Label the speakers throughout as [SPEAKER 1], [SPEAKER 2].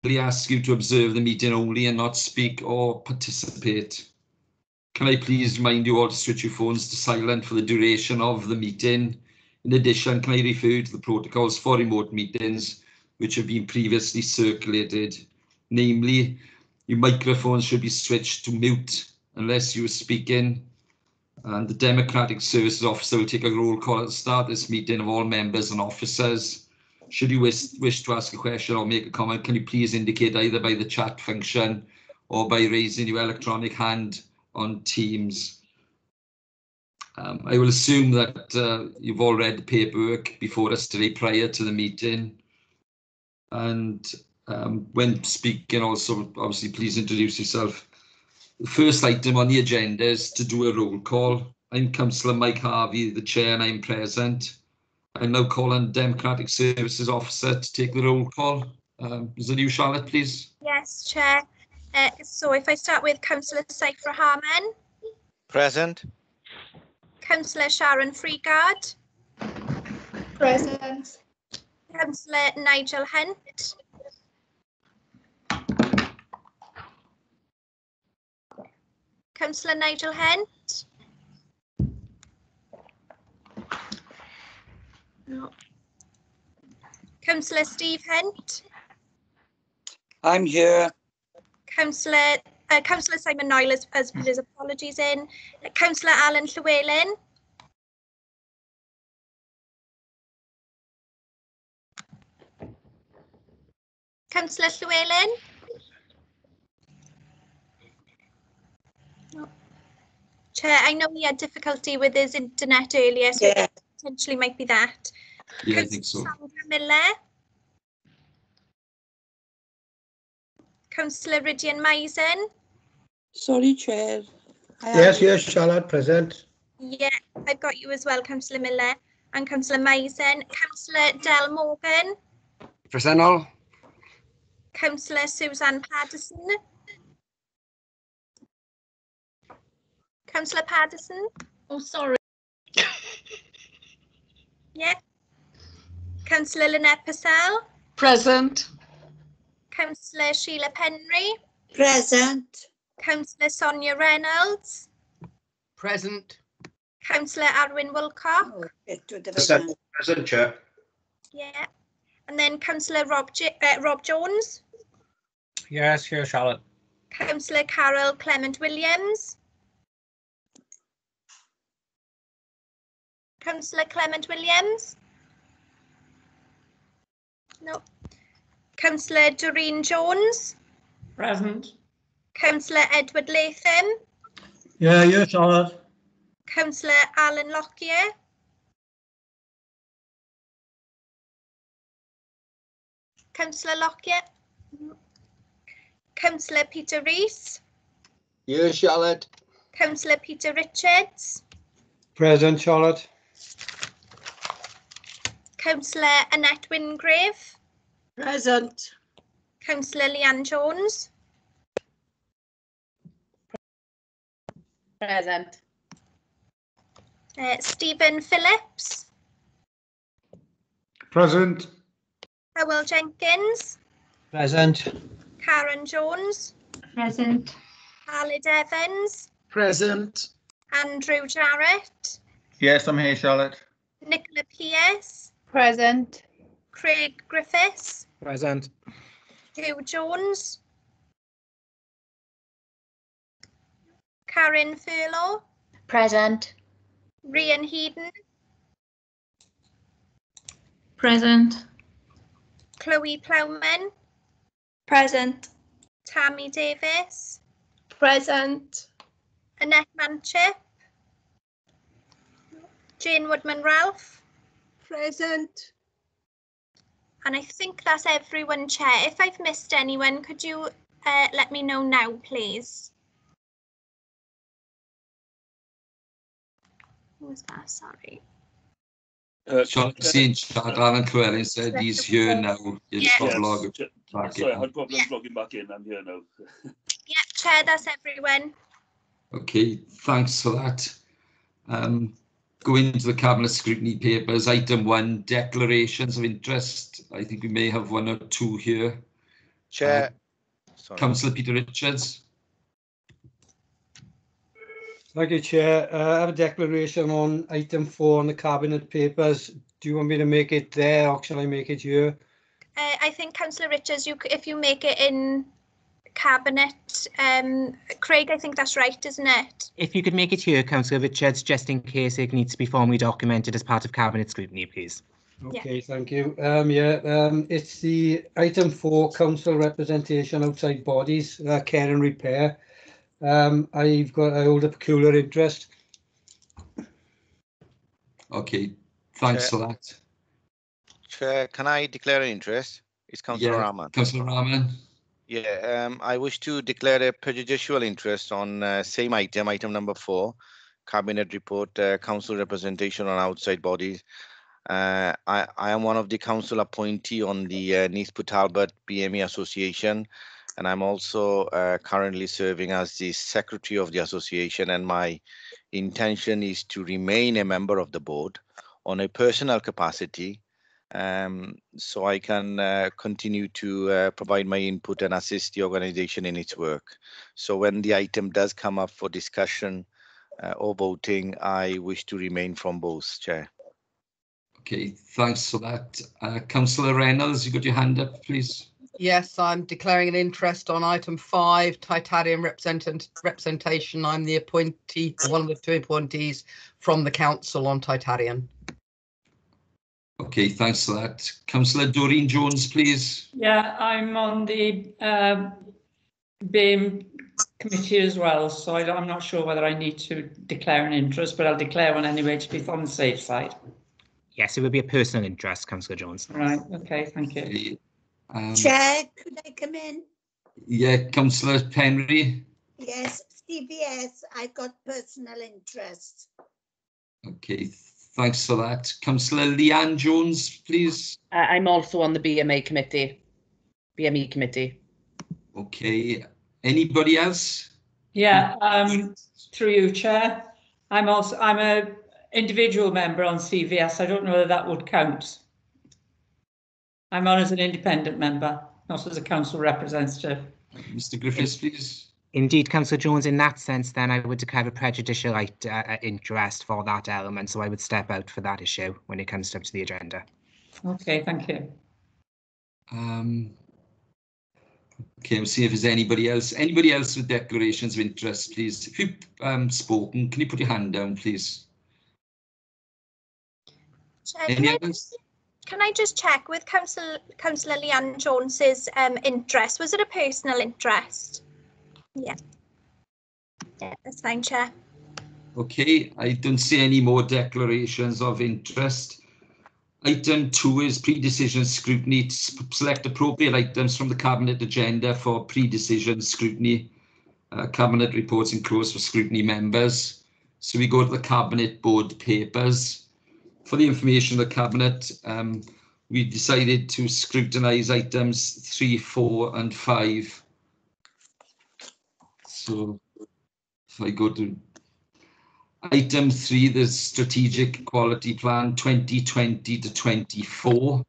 [SPEAKER 1] ask you to observe the meeting only and not speak or participate. Can I please remind you all to switch your phones to silent for the duration of the meeting? In addition, can I refer you to the protocols for remote meetings which have been previously circulated? Namely, your microphones should be switched to mute unless you are speaking, and the Democratic Services Officer will take a roll call at the start of this meeting of all members and officers. Should you wish to ask a question or make a comment, can you please indicate either by the chat function or by raising your electronic hand on Teams. I will assume that you've all read the paperwork before us today prior to the meeting. And when speaking, also, obviously, please introduce yourself. The first item on the agenda is to do a roll call. I'm Councillor Mike Harvey, the chair, and I'm present. I'm now calling Democratic Services Officer to take the roll call. Is it you, Charlotte, please?
[SPEAKER 2] Yes, Chair. So if I start with Councillor Saifra Harman.
[SPEAKER 3] Present.
[SPEAKER 2] Councillor Sharon Freegard.
[SPEAKER 4] Present.
[SPEAKER 2] Councillor Nigel Hunt. Councillor Nigel Hunt. No. Councillor Steve Hunt.
[SPEAKER 5] I'm here.
[SPEAKER 2] Councillor Simon Noyle has put his apologies in. Councillor Alan Llewellyn. Councillor Llewellyn. No. Chair, I know he had difficulty with his internet earlier, so
[SPEAKER 5] Yeah.
[SPEAKER 2] it potentially might be that.
[SPEAKER 1] Yeah, I think so.
[SPEAKER 2] Sandra Miller. Councillor Rydian Maisen.
[SPEAKER 5] Sorry, Chair.
[SPEAKER 6] Yes, Charlotte, present.
[SPEAKER 2] Yeah, I've got you as well, Councillor Miller and Councillor Maisen. Councillor Del Morgan.
[SPEAKER 3] Present all.
[SPEAKER 2] Councillor Suzanne Paddison. Councillor Paddison.
[SPEAKER 4] Oh, sorry.
[SPEAKER 2] Yeah. Councillor Lynette Purcell.
[SPEAKER 4] Present.
[SPEAKER 2] Councillor Sheila Penry.
[SPEAKER 5] Present.
[SPEAKER 2] Councillor Sonia Reynolds.
[SPEAKER 3] Present.
[SPEAKER 2] Councillor Arwyn Wilcock.
[SPEAKER 6] Present, Chair.
[SPEAKER 2] Yeah. And then Councillor Rob Jones.
[SPEAKER 7] Yes, here, Charlotte.
[SPEAKER 2] Councillor Carol Clement Williams. Councillor Clement Williams. No. Councillor Doreen Jones.
[SPEAKER 4] Present.
[SPEAKER 2] Councillor Edward Latham.
[SPEAKER 6] Yeah, Charlotte.
[SPEAKER 2] Councillor Alan Lockyer. Councillor Lockyer. Councillor Peter Rees.
[SPEAKER 3] Here, Charlotte.
[SPEAKER 2] Councillor Peter Richards.
[SPEAKER 6] Present, Charlotte.
[SPEAKER 2] Councillor Annette Wingrave.
[SPEAKER 5] Present.
[SPEAKER 2] Councillor Leanne Jones.
[SPEAKER 4] Present.
[SPEAKER 2] Stephen Phillips.
[SPEAKER 6] Present.
[SPEAKER 2] Howell Jenkins.
[SPEAKER 7] Present.
[SPEAKER 2] Karen Jones.
[SPEAKER 4] Present.
[SPEAKER 2] Aled Evans.
[SPEAKER 3] Present.
[SPEAKER 2] Andrew Jarrett.
[SPEAKER 8] Yes, I'm here, Charlotte.
[SPEAKER 2] Nicola Pierce.
[SPEAKER 4] Present.
[SPEAKER 2] Craig Griffiths.
[SPEAKER 7] Present.
[SPEAKER 2] Hugh Jones. Karen Furlow.
[SPEAKER 4] Present.
[SPEAKER 2] Rhian Heaton.
[SPEAKER 4] Present.
[SPEAKER 2] Chloe Plowman.
[SPEAKER 4] Present.
[SPEAKER 2] Tammy Davis.
[SPEAKER 4] Present.
[SPEAKER 2] Annette Manchip. Jane Woodman-Ralph.
[SPEAKER 4] Present.
[SPEAKER 2] And I think that's everyone, Chair. If I've missed anyone, could you let me know now, please? Who was that? Sorry.
[SPEAKER 1] Charlotte, seeing Alan Llewellyn said he's here now.
[SPEAKER 2] Yeah.
[SPEAKER 8] Sorry, I had problems logging back in. I'm here now.
[SPEAKER 2] Yeah, Chair, that's everyone.
[SPEAKER 1] Okay, thanks for that. Going to the Cabinet Scrutiny papers, item 1, declarations of interest. I think we may have one or two here.
[SPEAKER 9] Chair. Sorry.
[SPEAKER 1] Councillor Peter Richards.
[SPEAKER 6] Thank you, Chair. I have a declaration on item 4 on the Cabinet papers. Do you want me to make it there or shall I make it here?
[SPEAKER 2] I think Councillor Richards, if you make it in Cabinet, Craig, I think that's right, isn't it?
[SPEAKER 10] If you could make it here, Councillor Richards, just in case it needs to be formally documented as part of Cabinet scrutiny, please.
[SPEAKER 6] Okay, thank you. It's the item 4, council representation outside bodies, care and repair. I hold a peculiar interest.
[SPEAKER 1] Okay, thanks for that.
[SPEAKER 9] Chair, can I declare an interest? It's Councillor Rahman.
[SPEAKER 1] Councillor Rahman.
[SPEAKER 9] Yeah, I wish to declare a prejudicial interest on same item, item number 4, Cabinet report, council representation on outside bodies. I am one of the council appointee on the Neath Talbot BME Association, and I'm also currently serving as the secretary of the association, and my intention is to remain a member of the board on a personal capacity, so I can continue to provide my input and assist the organization in its work. So when the item does come up for discussion or voting, I wish to remain from both, Chair.
[SPEAKER 1] Okay, thanks for that. Councillor Reynolds, you got your hand up, please.
[SPEAKER 11] Yes, I'm declaring an interest on item 5, Titanium representation. I'm the appointee, one of the 2 appointees from the council on Titanium.
[SPEAKER 1] Okay, thanks for that. Councillor Doreen Jones, please.
[SPEAKER 12] Yeah, I'm on the BIM committee as well, so I'm not sure whether I need to declare an interest, but I'll declare one anyway to be on the safe side.
[SPEAKER 10] Yes, it would be a personal interest, Councillor Jones.
[SPEAKER 12] Right, okay, thank you.
[SPEAKER 5] Chair, could I come in?
[SPEAKER 1] Yeah, Councillor Penry.
[SPEAKER 5] Yes, CBS, I got personal interest.
[SPEAKER 1] Okay, thanks for that. Councillor Leanne Jones, please.
[SPEAKER 11] I'm also on the BME committee.
[SPEAKER 1] Okay, anybody else?
[SPEAKER 12] Yeah, through you, Chair. I'm a individual member on CVS. I don't know whether that would count. I'm on as an independent member, not as a council representative.
[SPEAKER 1] Mr. Griffiths, please.
[SPEAKER 10] Indeed, Councillor Jones, in that sense, then I would declare a prejudicial interest for that element, so I would step out for that issue when it comes up to the agenda.
[SPEAKER 12] Okay, thank you.
[SPEAKER 1] Okay, we'll see if there's anybody else. Anybody else with declarations of interest, please? If you've spoken, can you put your hand down, please?
[SPEAKER 2] Can I just check with Councillor Leanne Jones's interest? Was it a personal interest? Yeah. Yeah, that's fine, Chair.
[SPEAKER 1] Okay, I don't see any more declarations of interest. Item 2 is pre-decision scrutiny. Select appropriate items from the Cabinet agenda for pre-decision scrutiny. Cabinet reports enclosed for scrutiny members. So we go to the Cabinet board papers. For the information of the Cabinet, we decided to scrutinise items 3, 4 and 5. So if I go to item 3, the Strategic Quality Plan 2020 to 24.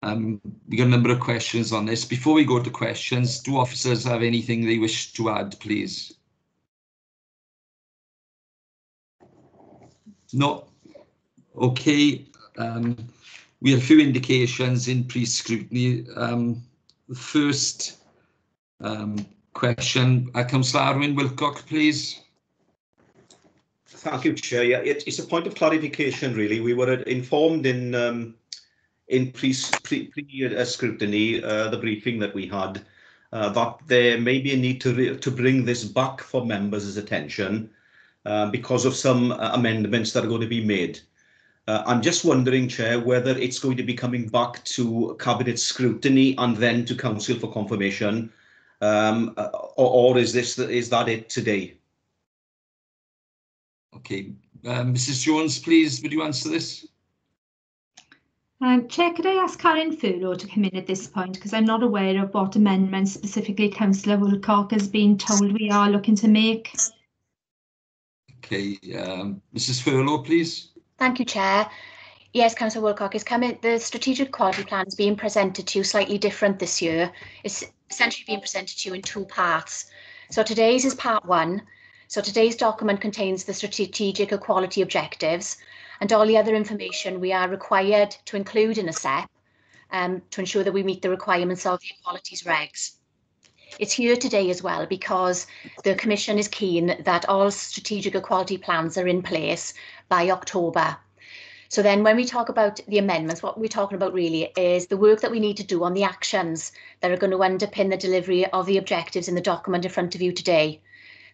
[SPEAKER 1] We got a number of questions on this. Before we go to questions, do officers have anything they wish to add, please? No. Okay. We have a few indications in pre-scrutiny. The first question, Councillor Arwyn Wilcock, please.
[SPEAKER 6] Thank you, Chair. Yeah, it's a point of clarification, really. We were informed in pre-scrutiny, the briefing that we had, that there may be a need to bring this back for members' attention because of some amendments that are going to be made. I'm just wondering, Chair, whether it's going to be coming back to Cabinet scrutiny and then to Council for confirmation, or is that it today? Okay, Mrs. Jones, please, would you answer this?
[SPEAKER 13] Chair, could I ask Karen Furlow to come in at this point, because I'm not aware of what amendments specifically Councillor Wilcock has been told we are looking to make.
[SPEAKER 1] Okay, Mrs. Furlow, please.
[SPEAKER 14] Thank you, Chair. Yes, Councillor Wilcock is coming. The strategic quality plan is being presented to you slightly different this year. It's essentially being presented to you in two parts. So today's is part one. So today's document contains the strategic equality objectives and all the other information we are required to include in a SEP to ensure that we meet the requirements of the equalities regs. It's here today as well because the Commission is keen that all strategic equality plans are in place by October. So then when we talk about the amendments, what we're talking about really is the work that we need to do on the actions that are going to underpin the delivery of the objectives in the document in front of you today.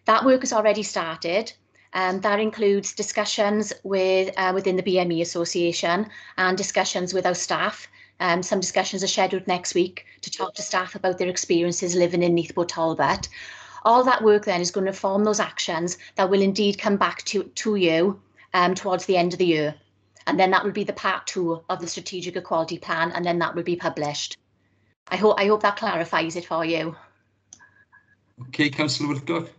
[SPEAKER 14] That work has already started. That includes discussions with within the BME Association and discussions with our staff. Some discussions are scheduled next week to talk to staff about their experiences living in Neath, Talbot. All that work then is going to form those actions that will indeed come back to you towards the end of the year. And then that will be the part two of the strategic equality plan, and then that will be published. I hope that clarifies it for you.
[SPEAKER 1] Okay, Councillor Wilcock.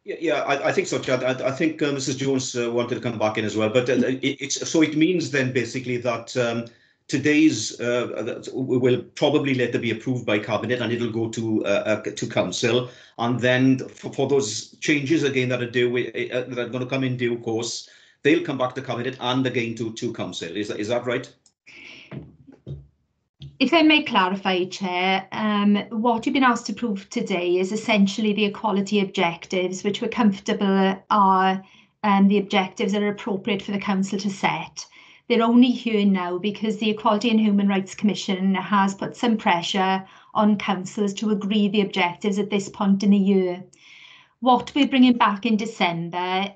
[SPEAKER 6] Yeah, I think so, Chad. I think Mrs. Jones wanted to come back in as well, but it means then basically that today's will probably later be approved by Cabinet and it'll go to Council, and then for those changes again that are going to come in due course, they'll come back to Cabinet and again to Council. Is that right?
[SPEAKER 13] If I may clarify, Chair, what you've been asked to approve today is essentially the equality objectives, which we're comfortable are the objectives that are appropriate for the Council to set. They're only here now because the Equality and Human Rights Commission has put some pressure on councils to agree the objectives at this point in the year. What we're bringing back in December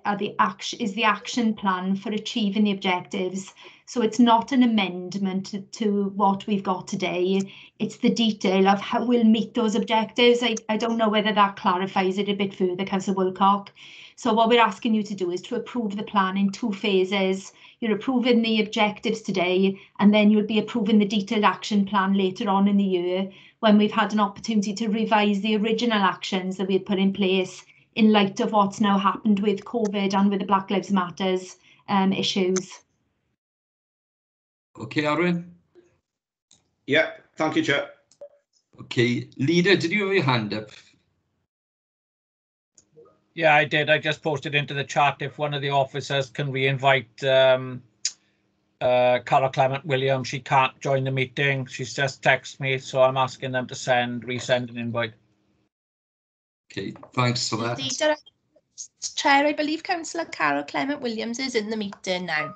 [SPEAKER 13] is the action plan for achieving the objectives. So it's not an amendment to what we've got today. It's the detail of how we'll meet those objectives. I don't know whether that clarifies it a bit further, Councillor Wilcock. So what we're asking you to do is to approve the plan in two phases. You're approving the objectives today, and then you'll be approving the detailed action plan later on in the year when we've had an opportunity to revise the original actions that we had put in place in light of what's now happened with COVID and with the Black Lives Matters issues.
[SPEAKER 1] Okay, Arwyn?
[SPEAKER 6] Yeah, thank you, Chair.
[SPEAKER 1] Okay, Leader, did you have your hand up?
[SPEAKER 7] Yeah, I did. I just posted into the chat if one of the officers can re-invite Cara Clement Williams. She can't join the meeting. She's just texted me, so I'm asking them to resend an invite.
[SPEAKER 1] Okay, thanks for that.
[SPEAKER 4] Chair, I believe Councillor Cara Clement Williams is in the meeting now.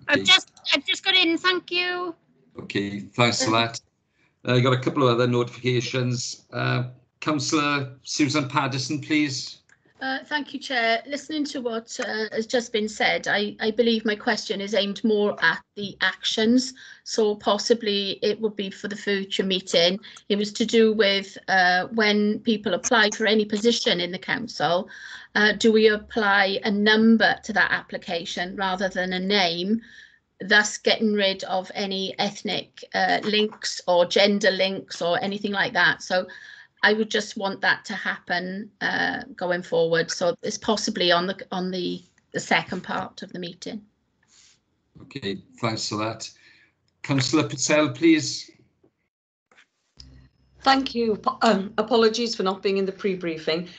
[SPEAKER 1] Okay.
[SPEAKER 15] I've just got in, thank you.
[SPEAKER 1] Okay, thanks for that. I got a couple of other notifications. Councillor Susan Paddison, please.
[SPEAKER 16] Thank you, Chair. Listening to what has just been said, I believe my question is aimed more at the actions. So possibly it would be for the future meeting. It was to do with when people apply for any position in the council, do we apply a number to that application rather than a name, thus getting rid of any ethnic links or gender links or anything like that. So I would just want that to happen going forward. So it's possibly on the second part of the meeting.
[SPEAKER 1] Okay, thanks for that. Councillor Patel, please.
[SPEAKER 17] Thank you. Apologies for not being in the pre-briefing.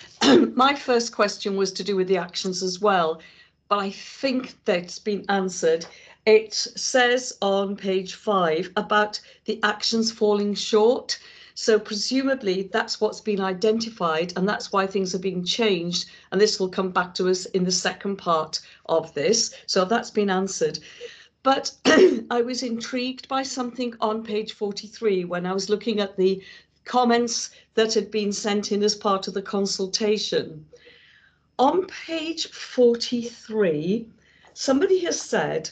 [SPEAKER 17] My first question was to do with the actions as well, but I think that's been answered. It says on page 5 about the actions falling short. So presumably that's what's been identified, and that's why things are being changed, and this will come back to us in the second part of this. So that's been answered. But I was intrigued by something on page 43 when I was looking at the comments that had been sent in as part of the consultation. On page 43, somebody has said,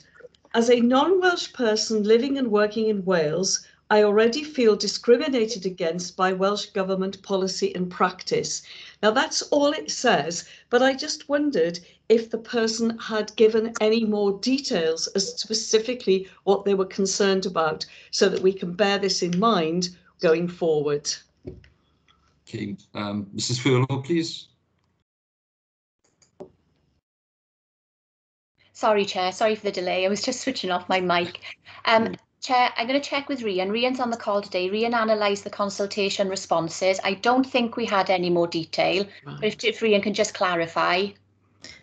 [SPEAKER 17] as a non-Welsh person living and working in Wales, I already feel discriminated against by Welsh Government policy and practice. Now that's all it says, but I just wondered if the person had given any more details as to specifically what they were concerned about, so that we can bear this in mind going forward.
[SPEAKER 1] Okay, Mrs. Furlow, please.
[SPEAKER 14] Sorry, Chair. Sorry for the delay. I was just switching off my mic. Chair, I'm going to check with Rhian. Rhian's on the call today. Rhian analysed the consultation responses. I don't think we had any more detail, but if Rhian can just clarify.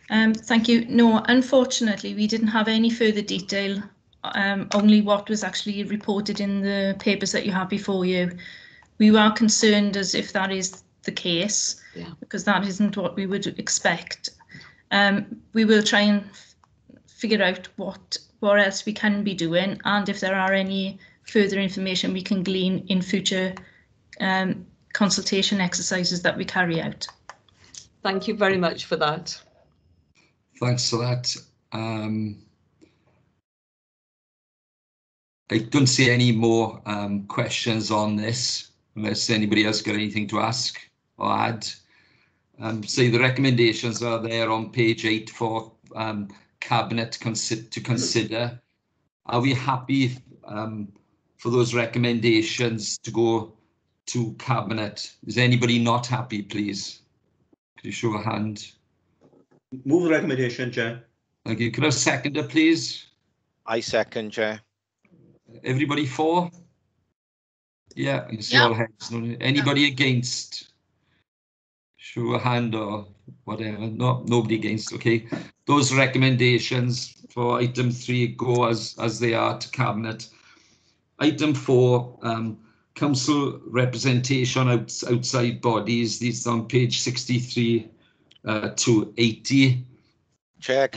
[SPEAKER 18] Thank you. No, unfortunately, we didn't have any further detail, only what was actually reported in the papers that you have before you. We were concerned as if that is the case, because that isn't what we would expect. We will try and figure out what else we can be doing, and if there are any further information we can glean in future consultation exercises that we carry out.
[SPEAKER 17] Thank you very much for that.
[SPEAKER 1] Thanks for that. I don't see any more questions on this, unless anybody else got anything to ask or add. So the recommendations are there on page 8 for Cabinet to consider. Are we happy for those recommendations to go to Cabinet? Is anybody not happy, please? Could you show a hand?
[SPEAKER 6] Move the recommendation, Chair.
[SPEAKER 1] Thank you. Could I have a seconder, please?
[SPEAKER 9] I second, Chair.
[SPEAKER 1] Everybody for? Yeah, I can see all heads. Anybody against? Show a hand or whatever. No, nobody against. Okay. Those recommendations for item 3 go as they are to Cabinet. Item 4, council representation outside bodies. These are on page 63 to 80.
[SPEAKER 9] Chair,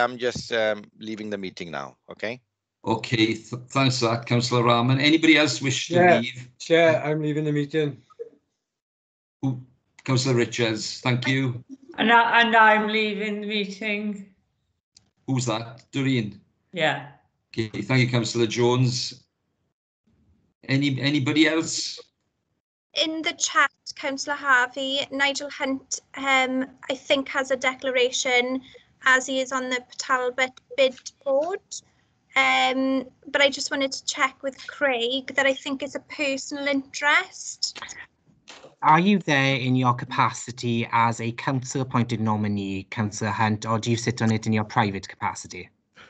[SPEAKER 9] I'm just leaving the meeting now, okay?
[SPEAKER 1] Okay, thanks for that, Councillor Rahman. Anybody else wish to leave?
[SPEAKER 19] Chair, I'm leaving the meeting.
[SPEAKER 1] Councillor Richards, thank you.
[SPEAKER 12] And I'm leaving the meeting.
[SPEAKER 1] Who's that? Doreen?
[SPEAKER 12] Yeah.
[SPEAKER 1] Okay, thank you, Councillor Jones. Anybody else?
[SPEAKER 2] In the chat, Councillor Harvey, Nigel Hunt, I think has a declaration as he is on the Talbot bid board. But I just wanted to check with Craig that I think it's a personal interest.
[SPEAKER 10] Are you there in your capacity as a council-appointed nominee, Councillor Hunt, or do you sit on it in your private capacity?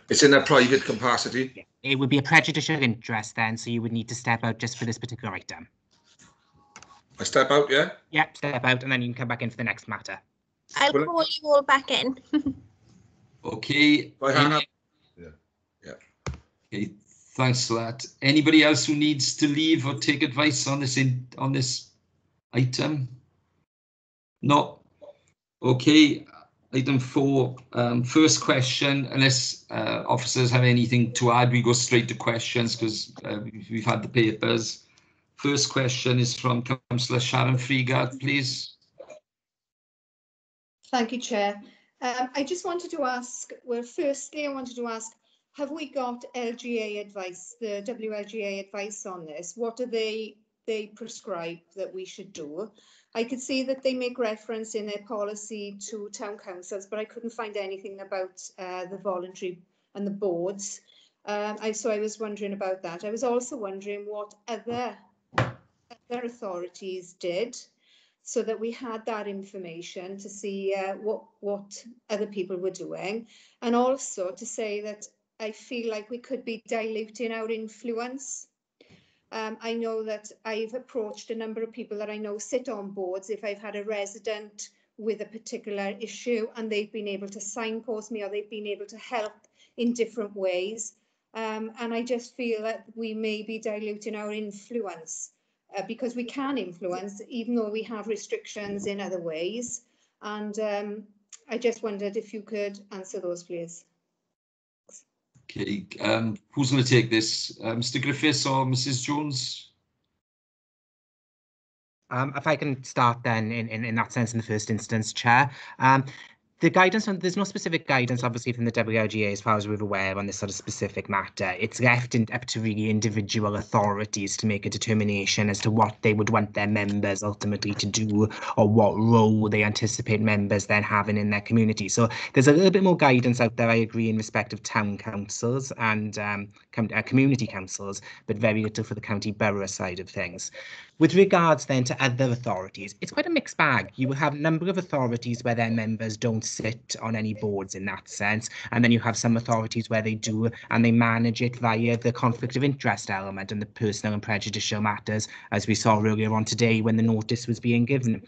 [SPEAKER 20] It's in a private capacity.
[SPEAKER 10] It would be a prejudicial interest then, so you would need to step out just for this particular item.
[SPEAKER 20] I step out, yeah?
[SPEAKER 10] Yep, step out and then you can come back in for the next matter.
[SPEAKER 2] I'll call you all back in.
[SPEAKER 1] Okay. Okay, thanks for that. Anybody else who needs to leave or take advice on this item? No. Okay. Item 4. First question. Unless officers have anything to add, we go straight to questions because we've had the papers. First question is from Councillor Sharon Freegard, please.
[SPEAKER 21] Thank you, Chair. I just wanted to ask, well, firstly, I wanted to ask, have we got LGA advice, the WLGA advice on this? What do they prescribe that we should do? I could see that they make reference in their policy to town councils, but I couldn't find anything about the voluntary and the boards. So I was wondering about that. I was also wondering what other authorities did, so that we had that information to see what other people were doing, and also to say that I feel like we could be diluting our influence. I know that I've approached a number of people that I know sit on boards if I've had a resident with a particular issue and they've been able to signpost me or they've been able to help in different ways. And I just feel that we may be diluting our influence because we can influence even though we have restrictions in other ways. And I just wondered if you could answer those, please.
[SPEAKER 1] Okay, who's going to take this? Mr. Griffiths or Mrs. Jones?
[SPEAKER 10] If I can start then in that sense in the first instance, Chair. The guidance, there's no specific guidance, obviously, from the WLGA as far as we're aware on this sort of specific matter. It's left up to really individual authorities to make a determination as to what they would want their members ultimately to do or what role they anticipate members then having in their community. So there's a little bit more guidance out there, I agree, in respect of town councils and community councils, but very little for the county borough side of things. With regards then to other authorities, it's quite a mixed bag. You will have a number of authorities where their members don't sit on any boards in that sense. And then you have some authorities where they do, and they manage it via the conflict of interest element and the personal and prejudicial matters, as we saw earlier on today when the notice was being given.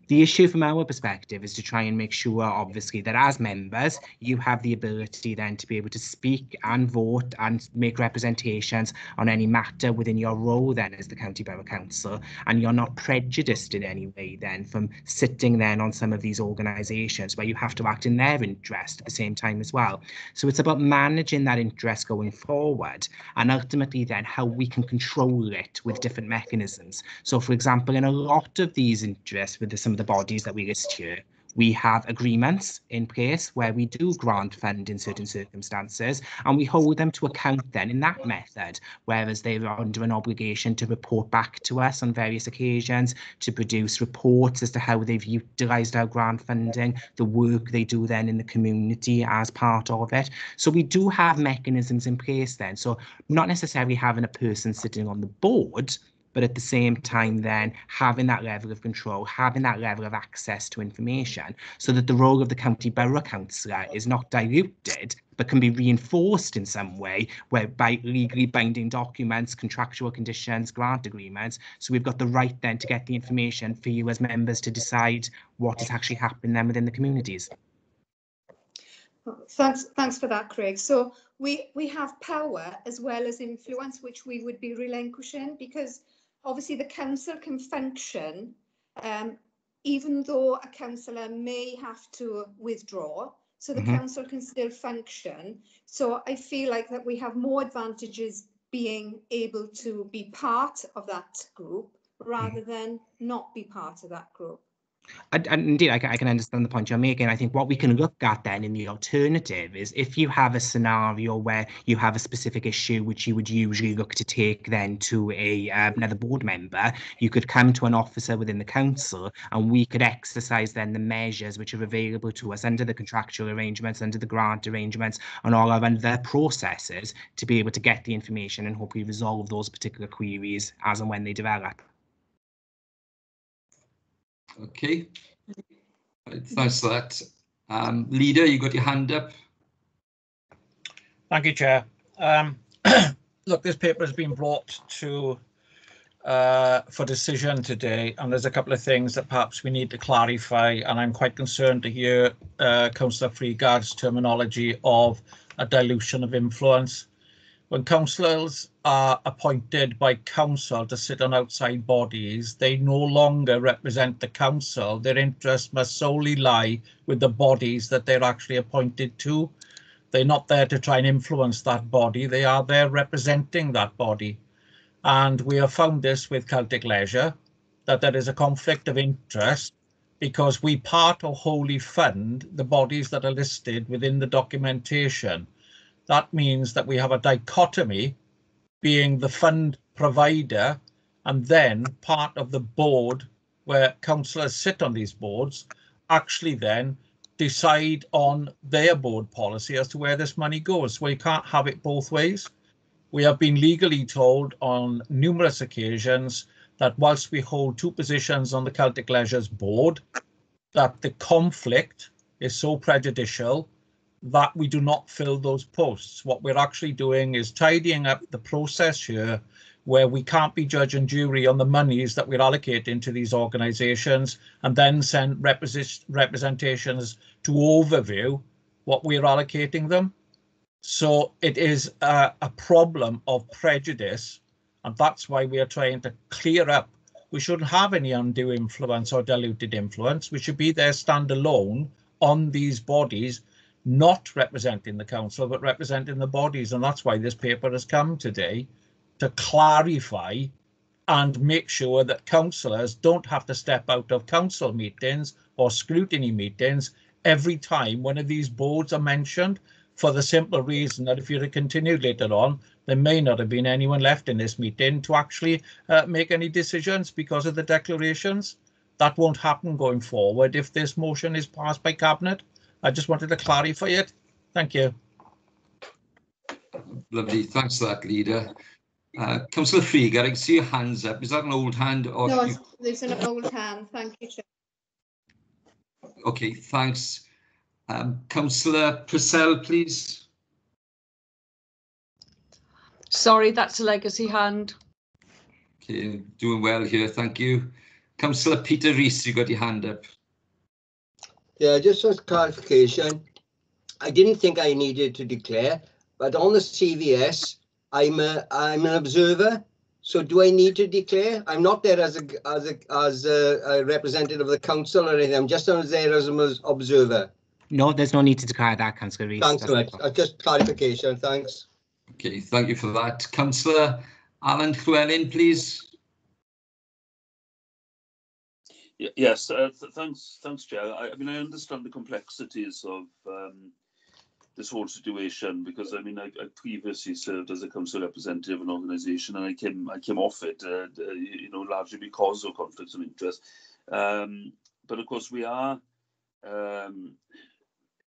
[SPEAKER 10] The issue from our perspective is to try and make sure, obviously, that as members, you have the ability then to be able to speak and vote and make representations on any matter within your role then as the County Borough Council, and you're not prejudiced in any way then from sitting then on some of these organisations where you have to act in their interest at the same time as well. So it's about managing that interest going forward, and ultimately then how we can control it with different mechanisms. So, for example, in a lot of these interests with some of the bodies that we list here, we have agreements in place where we do grant fund in certain circumstances, and we hold them to account then in that method, whereas they are under an obligation to report back to us on various occasions, to produce reports as to how they've utilised our grant funding, the work they do then in the community as part of it. So we do have mechanisms in place then. So not necessarily having a person sitting on the board, but at the same time then having that level of control, having that level of access to information, so that the role of the County Borough Councillor is not diluted, but can be reinforced in some way, whereby legally binding documents, contractual conditions, grant agreements. So we've got the right then to get the information for you as members to decide what is actually happening then within the communities.
[SPEAKER 21] Thanks for that, Craig. So we have power as well as influence, which we would be relinquishing, because obviously the council can function even though a councillor may have to withdraw, so the council can still function. So I feel like that we have more advantages being able to be part of that group rather than not be part of that group.
[SPEAKER 10] And indeed, I can understand the point you're making. I think what we can look at then in the alternative is if you have a scenario where you have a specific issue which you would usually look to take then to another board member, you could come to an officer within the council and we could exercise then the measures which are available to us under the contractual arrangements, under the grant arrangements, and all our other processes to be able to get the information and hopefully resolve those particular queries as and when they develop.
[SPEAKER 1] Okay, right, thanks for that. Leader, you got your hand up.
[SPEAKER 7] Thank you, Chair. Look, this paper has been brought to for decision today, and there's a couple of things that perhaps we need to clarify, and I'm quite concerned to hear Councillor Freeguard's terminology of a dilution of influence. When councillors are appointed by council to sit on outside bodies, they no longer represent the council. Their interests must solely lie with the bodies that they're actually appointed to. They're not there to try and influence that body. They are there representing that body. And we have found this with Celtic Leisure, that there is a conflict of interest because we part or wholly fund the bodies that are listed within the documentation. That means that we have a dichotomy being the fund provider and then part of the board where councillors sit on these boards actually then decide on their board policy as to where this money goes. So you can't have it both ways. We have been legally told on numerous occasions that whilst we hold two positions on the Celtic Leisure's board, that the conflict is so prejudicial that we do not fill those posts. What we're actually doing is tidying up the process here where we can't be judge and jury on the monies that we're allocating to these organisations and then send representations to overview what we're allocating them. So it is a problem of prejudice, and that's why we are trying to clear up. We shouldn't have any undue influence or diluted influence. We should be there standalone on these bodies, not representing the council, but representing the bodies. And that's why this paper has come today, to clarify and make sure that councillors don't have to step out of council meetings or scrutiny meetings every time one of these boards are mentioned, for the simple reason that if you'd have continued later on, there may not have been anyone left in this meeting to actually make any decisions because of the declarations. That won't happen going forward if this motion is passed by Cabinet. I just wanted to clarify it. Thank you.
[SPEAKER 1] Lovely, thanks for that, Leader. Councillor Freegar, I can see your hands up. Is that an old hand? Or
[SPEAKER 21] No, there's an old hand. Thank you, Chair.
[SPEAKER 1] Okay, thanks. Councillor Purcell, please.
[SPEAKER 17] Sorry, that's a legacy hand.
[SPEAKER 1] Okay, doing well here, thank you. Councillor Peter Rees, you got your hand up.
[SPEAKER 3] Yeah, just for clarification, I didn't think I needed to declare, but on the CVS, I'm an observer. So do I need to declare? I'm not there as a representative of the council or anything. I'm just there as an observer.
[SPEAKER 10] No, there's no need to declare that, Councillor Rees.
[SPEAKER 3] Thanks for that. Just clarification. Thanks.
[SPEAKER 1] Okay, thank you for that. Councillor Alan Llewellyn, please.
[SPEAKER 8] Yes, thanks, Chair. I mean, I understand the complexities of this whole situation because I mean, I previously served as a council representative of an organisation, and I came off it, you know, largely because of conflicts of interest. But of course, we are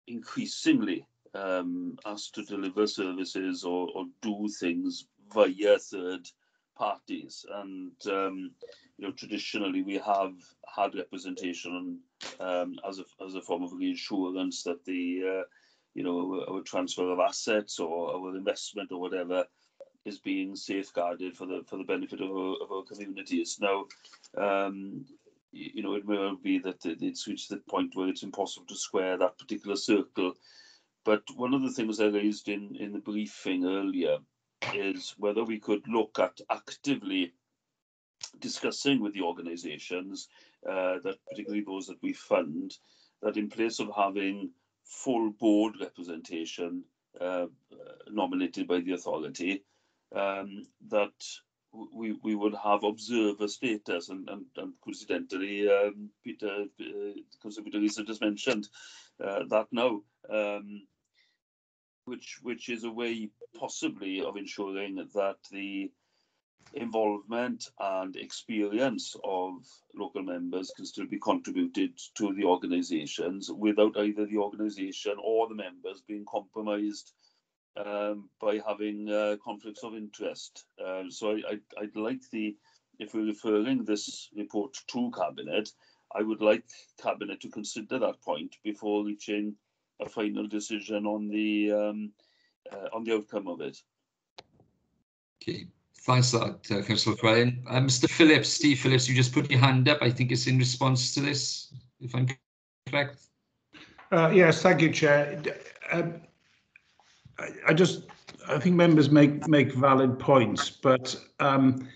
[SPEAKER 8] increasingly asked to deliver services or do things via third parties, and you know, traditionally we have had representation as a form of reinsurance that the you know, our transfer of assets or our investment or whatever is being safeguarded for the benefit of our communities. Now, you know, it may well be that it's reached the point where it's impossible to square that particular circle. But one of the things I raised in the briefing earlier is whether we could look at actively discussing with the organisations, that particularly those that we fund, that in place of having full board representation nominated by the authority, that we would have observer status, and coincidentally, Councillor Peter Rees just mentioned that now, which is a way possibly of ensuring that the involvement and experience of local members can still be contributed to the organisations without either the organisation or the members being compromised by having conflicts of interest. So I'd like if we're referring this report to Cabinet, I would like Cabinet to consider that point before reaching a final decision on the outcome of it.
[SPEAKER 1] Okay. Thanks for that, Councillor Llewellyn. Mr. Phillips, Steve Phillips, you just put your hand up. I think it's in response to this, if I'm correct.
[SPEAKER 22] Yes, thank you, Chair. I think members make valid points, but and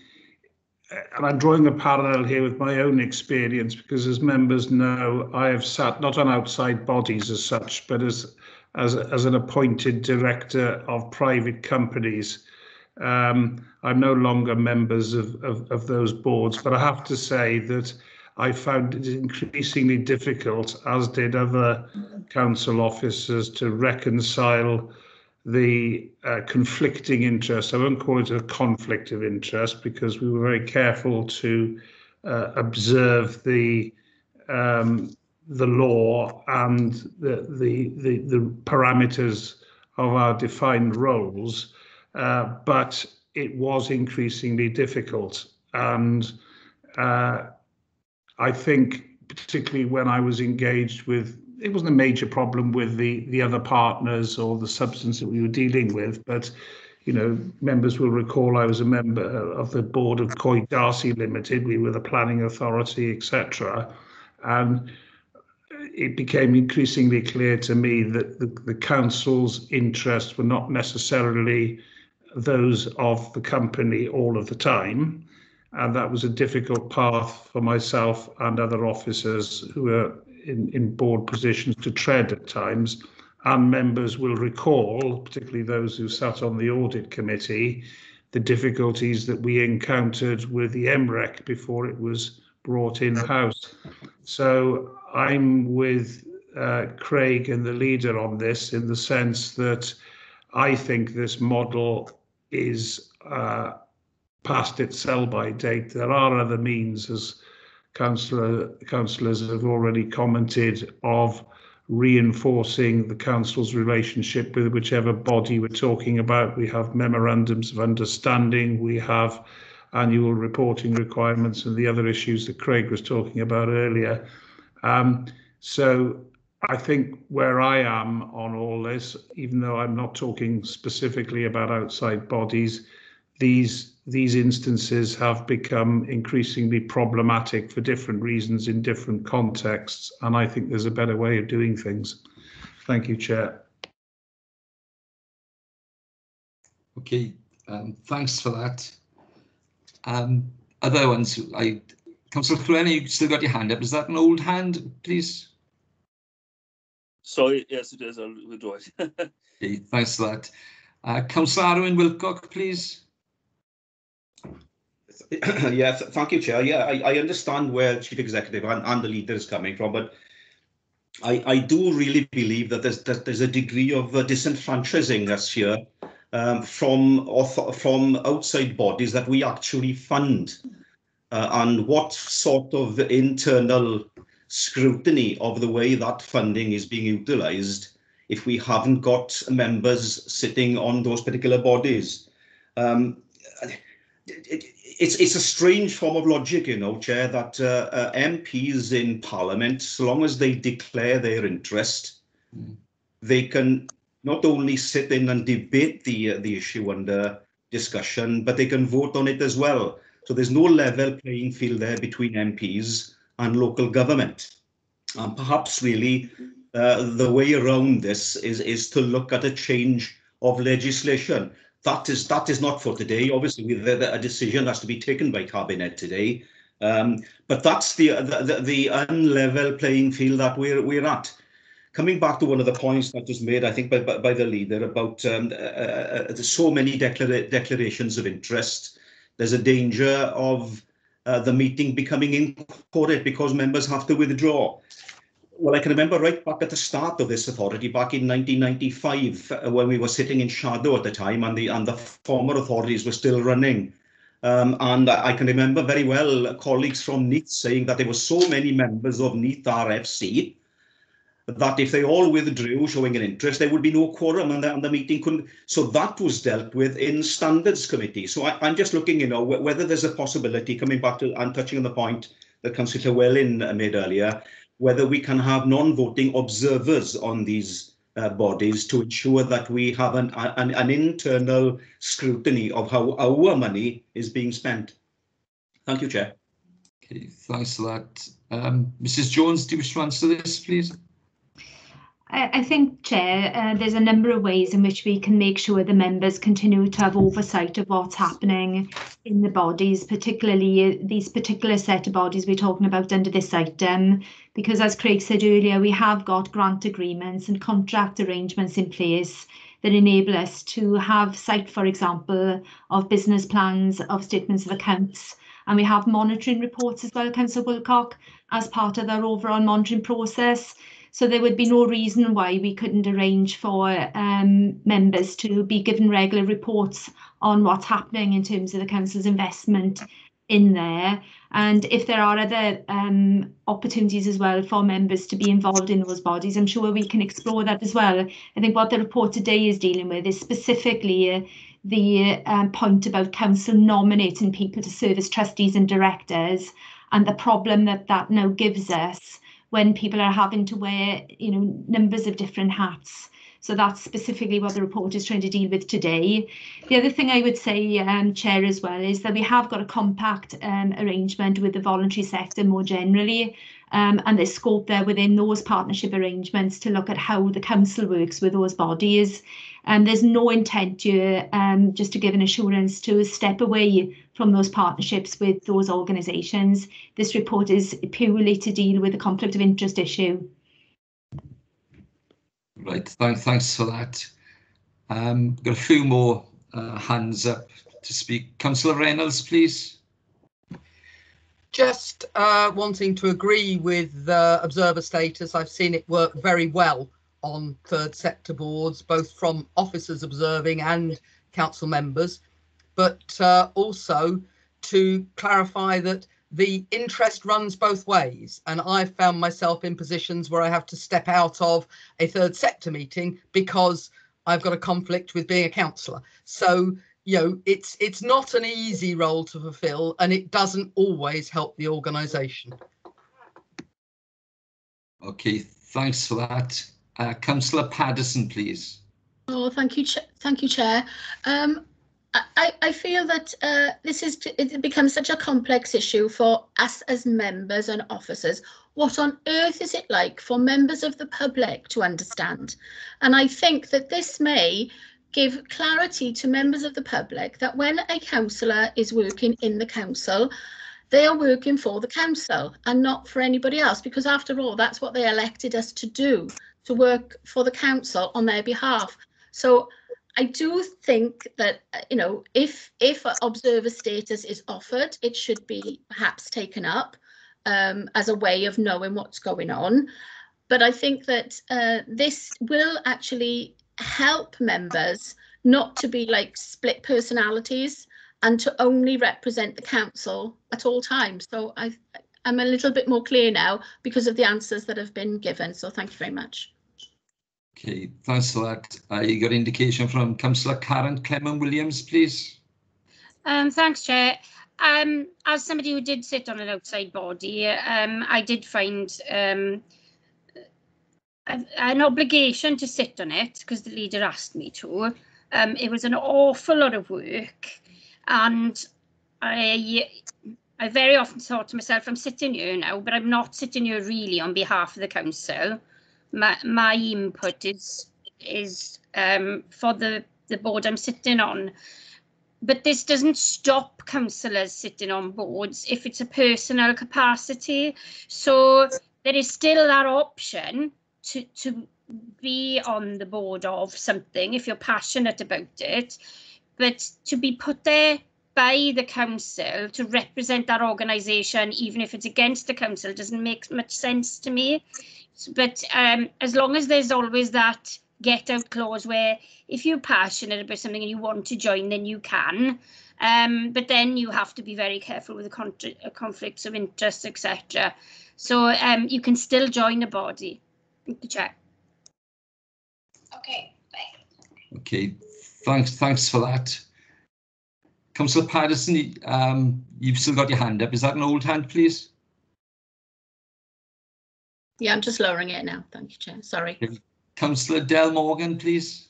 [SPEAKER 22] I'm drawing a parallel here with my own experience, because as members know, I have sat not on outside bodies as such, but as an appointed director of private companies. I'm no longer members of those boards, but I have to say that I found it increasingly difficult, as did other council officers, to reconcile the conflicting interests. I won't call it a conflict of interest, because we were very careful to observe the law and the parameters of our defined roles. But it was increasingly difficult, and I think particularly when I was engaged with, it wasn't a major problem with the other partners or the substance that we were dealing with, but you know, members will recall I was a member of the board of Coed Darcy Limited. We were the planning authority, etc., and it became increasingly clear to me that the council's interests were not necessarily those of the company all of the time, and that was a difficult path for myself and other officers who were in board positions to tread at times. And members will recall, particularly those who sat on the audit committee, the difficulties that we encountered with the MREC before it was brought in-house. So I'm with Craig and the leader on this, in the sense that I think this model is past its sell-by date. There are other means, as councillors have already commented, of reinforcing the council's relationship with whichever body we're talking about. We have memorandums of understanding, we have annual reporting requirements, and the other issues that Craig was talking about earlier. So I think where I am on all this, even though I'm not talking specifically about outside bodies, these instances have become increasingly problematic for different reasons in different contexts, and I think there's a better way of doing things. Thank you, Chair.
[SPEAKER 1] Okay, thanks for that. Other ones, Councillor Llewellyn, you still got your hand up. Is that an old hand, please?
[SPEAKER 8] Sorry, yes, it is. I'll withdraw it.
[SPEAKER 1] Okay, thanks for that. Councillor Arwyn Wilcock, please.
[SPEAKER 6] Yeah, thank you, Chair. Yeah, I understand where Chief Executive and the leader is coming from, but I do really believe that there's a degree of disenfranchising this year from outside bodies that we actually fund, and what sort of internal scrutiny of the way that funding is being utilised if we haven't got members sitting on those particular bodies. It's a strange form of logic, you know, Chair, that MPs in Parliament, so long as they declare their interest, they can not only sit in and debate the issue under discussion, but they can vote on it as well. So there's no level playing field there between MPs and local government. And perhaps really the way around this is to look at a change of legislation. That is not for today. Obviously, a decision has to be taken by Cabinet today. But that's the unlevel playing field that we're at. Coming back to one of the points that was made, I think, by the leader about so many declarations of interest, there's a danger of the meeting becoming incorporate because members have to withdraw. Well, I can remember right back at the start of this authority, back in 1995, when we were sitting in shadow at the time, and the former authorities were still running. And I can remember very well colleagues from Neath saying that there were so many members of Neath RFC that if they all withdrew, showing an interest, there would be no quorum, and the meeting couldn't. So that was dealt with in Standards Committee. So I'm just looking, you know, whether there's a possibility, coming back to and touching on the point that Councillor Llewellyn made earlier, whether we can have non-voting observers on these bodies to ensure that we have an internal scrutiny of how our money is being spent. Thank you, Chair.
[SPEAKER 1] Okay, thanks for that. Mrs. Jones, do you wish to answer this, please?
[SPEAKER 13] I think, Chair, there's a number of ways in which we can make sure the members continue to have oversight of what's happening in the bodies, particularly these particular set of bodies we're talking about under this item, because as Craig said earlier, we have got grant agreements and contract arrangements in place that enable us to have sight, for example, of business plans, of statements of accounts, and we have monitoring reports as well, Councillor Wilcock, as part of our overall monitoring process. So there would be no reason why we couldn't arrange for members to be given regular reports on what's happening in terms of the council's investment in there. And if there are other opportunities as well for members to be involved in those bodies, I'm sure we can explore that as well. I think what the report today is dealing with is specifically the point about council nominating people to serve as trustees and directors, and the problem that now gives us when people are having to wear, you know, numbers of different hats. So that's specifically what the report is trying to deal with today. The other thing I would say, Chair, as well, is that we have got a compact arrangement with the voluntary sector more generally, and there's scope there within those partnership arrangements to look at how the council works with those bodies. And there's no intent here, just to give an assurance, to step away from those partnerships with those organisations. This report is purely to deal with the conflict of interest issue.
[SPEAKER 1] Right, thanks for that. We've got a few more hands up to speak. Councillor Reynolds, please.
[SPEAKER 5] Just wanting to agree with the observer status. I've seen it work very well on third sector boards, both from officers observing and council members, but also to clarify that the interest runs both ways, and I've found myself in positions where I have to step out of a third sector meeting because I've got a conflict with being a councillor. So, you know, it's not an easy role to fulfil, and it doesn't always help the organisation.
[SPEAKER 1] Okay, Thanks for that. Councillor Paddison, please.
[SPEAKER 16] Oh, thank you, Chair. I feel that it becomes such a complex issue for us as members and officers. What on earth is it like for members of the public to understand? And I think that this may give clarity to members of the public that when a councillor is working in the council, they are working for the council and not for anybody else, because after all, that's what they elected us to do, to work for the council on their behalf. So I do think that, you know, if observer status is offered, it should be perhaps taken up as a way of knowing what's going on. But I think that this will actually help members not to be like split personalities and to only represent the council at all times. So I'm a little bit more clear now because of the answers that have been given. So thank you very much.
[SPEAKER 1] Okay, thanks for that. I got indication from Councillor Karen Clement-Williams, please.
[SPEAKER 15] Thanks, Chair. As somebody who did sit on an outside body, I did find an obligation to sit on it because the leader asked me to. It was an awful lot of work, and I very often thought to myself, I'm sitting here now, but I'm not sitting here really on behalf of the council. My input is for the board I'm sitting on. But this doesn't stop councillors sitting on boards if it's a personal capacity. So there is still that option to be on the board of something if you're passionate about it. But to be put there by the council to represent that organisation, even if it's against the council, doesn't make much sense to me. But as long as there's always that get out clause where if you're passionate about something and you want to join, then you can. But then you have to be very careful with the conflicts of interest, etc. So you can still join a body. Thank you, Chair.
[SPEAKER 14] Okay.
[SPEAKER 1] Okay, thanks for that. Councillor Paddison, you've still got your hand up. Is that an old hand, please?
[SPEAKER 16] Yeah, I'm just lowering it now. Thank you, Chair. Sorry.
[SPEAKER 1] Okay. Councillor Del Morgan, please.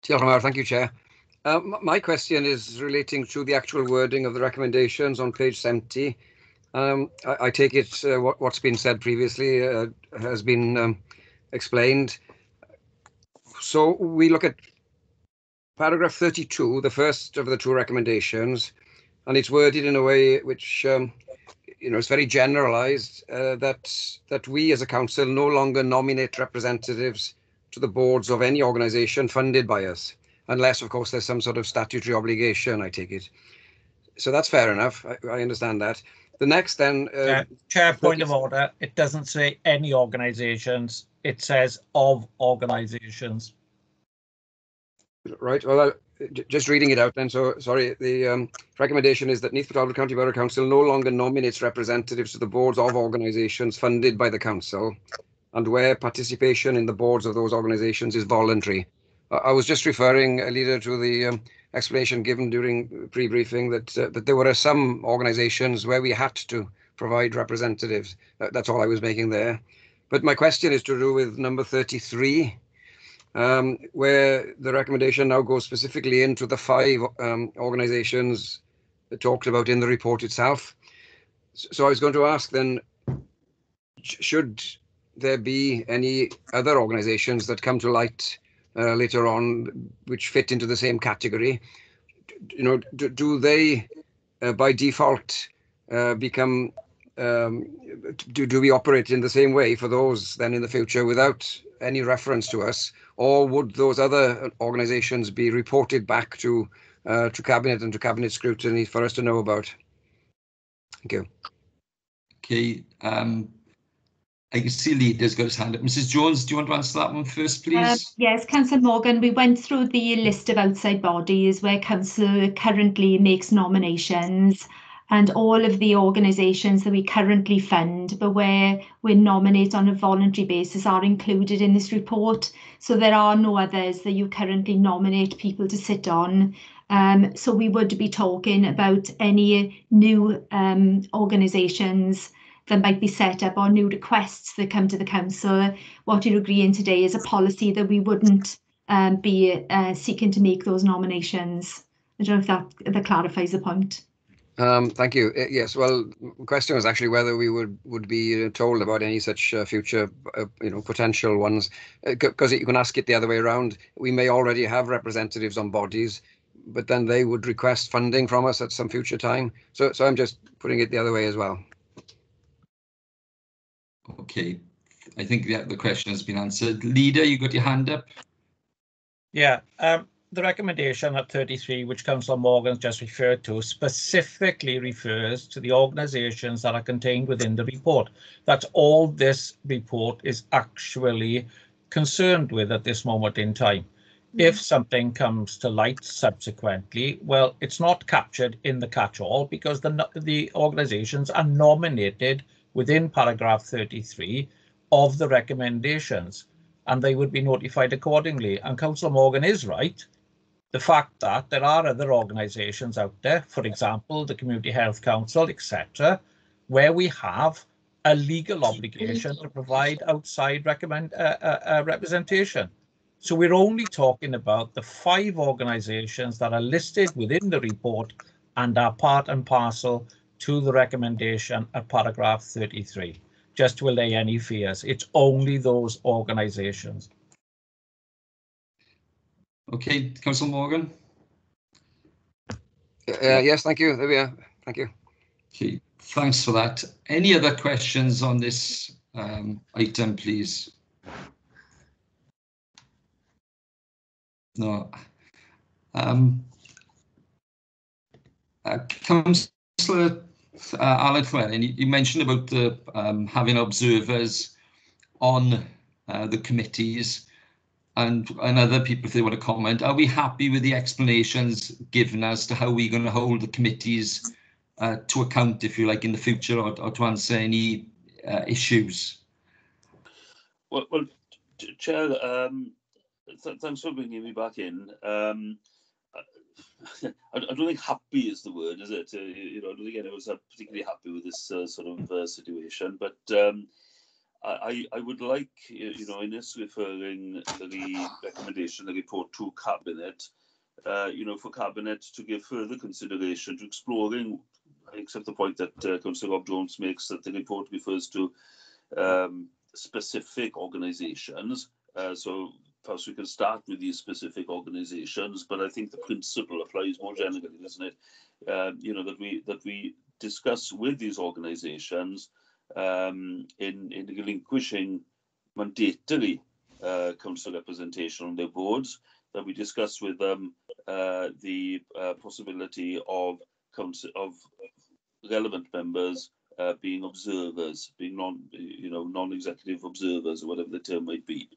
[SPEAKER 4] Thank you, Chair. My question is relating to the actual wording of the recommendations on page 70. I take it what's been said previously has been explained. So we look at paragraph 32, the first of the two recommendations, and it's worded in a way which it's very generalised, that we as a council no longer nominate representatives to the boards of any organisation funded by us, unless, of course, there's some sort of statutory obligation, I take it. So that's fair enough. I understand that. The next then...
[SPEAKER 7] Chair, point of order. It doesn't say any organisations. It says of organisations.
[SPEAKER 4] Right. Well, just reading it out then. So, sorry, the recommendation is that Neath Talbot County Borough Council no longer nominates representatives to the boards of organisations funded by the council, and where participation in the boards of those organisations is voluntary. I was just referring, Leader, to the explanation given during pre-briefing that there were some organisations where we had to provide representatives. That's all I was making there. But my question is to do with number 33. Where the recommendation now goes specifically into the 5 organisations talked about in the report itself. So I was going to ask then, should there be any other organisations that come to light later on which fit into the same category? Do they by default become, do we operate in the same way for those then in the future without any reference to us? Or would those other organisations be reported back to Cabinet and to Cabinet scrutiny for us to know about? Thank you.
[SPEAKER 1] Okay. I can see Leader's got his hand up. Mrs. Jones, do you want to answer that one first, please?
[SPEAKER 13] Yes, Councillor Morgan, we went through the list of outside bodies where Council currently makes nominations, and all of the organisations that we currently fund, but where we nominate on a voluntary basis, are included in this report. So there are no others that you currently nominate people to sit on. So we would be talking about any new organisations that might be set up or new requests that come to the council, what you're agreeing today is a policy that we wouldn't be seeking to make those nominations. I don't know if that clarifies the point.
[SPEAKER 4] Thank you. Yes, well, the question was actually whether we would be told about any such future, potential ones, because you can ask it the other way around. We may already have representatives on bodies, but then they would request funding from us at some future time. So I'm just putting it the other way as well.
[SPEAKER 1] Okay, I think the question has been answered. Leader, you got your hand up?
[SPEAKER 7] Yeah. The recommendation at 33, which Councillor Morgan just referred to, specifically refers to the organisations that are contained within the report. That's all this report is actually concerned with at this moment in time. If something comes to light subsequently, well, it's not captured in the catch-all because the organisations are nominated within paragraph 33 of the recommendations, and they would be notified accordingly. And Councillor Morgan is right. The fact that there are other organisations out there, for example, the Community Health Council, etc., where we have a legal obligation to provide outside representation. So we're only talking about the 5 organisations that are listed within the report and are part and parcel to the recommendation at paragraph 33. Just to allay any fears, it's only those organisations.
[SPEAKER 1] Okay, Councillor Morgan.
[SPEAKER 4] Yes, thank you. There we are. Thank you.
[SPEAKER 1] Okay, thanks for that. Any other questions on this item, please? No. Councillor Alan Llewellyn, you mentioned about the having observers on the committees. And other people, if they want to comment, are we happy with the explanations given as to how we're going to hold the committees to account, if you like, in the future, or to answer any issues?
[SPEAKER 8] Well, Chair, thanks for bringing me back in. I don't think happy is the word, is it? I don't think anyone's particularly happy with this sort of situation, but I would like, in this referring the recommendation, the report to Cabinet, for Cabinet to give further consideration to exploring, I accept the point that Councillor Rob Jones makes, that the report refers to specific organisations. So perhaps we can start with these specific organisations, but I think the principle applies more generally, doesn't it? That we discuss with these organisations in relinquishing mandatory council representation on their boards, that we discuss with them the possibility of relevant members being observers, being non-executive observers, or whatever the term might be.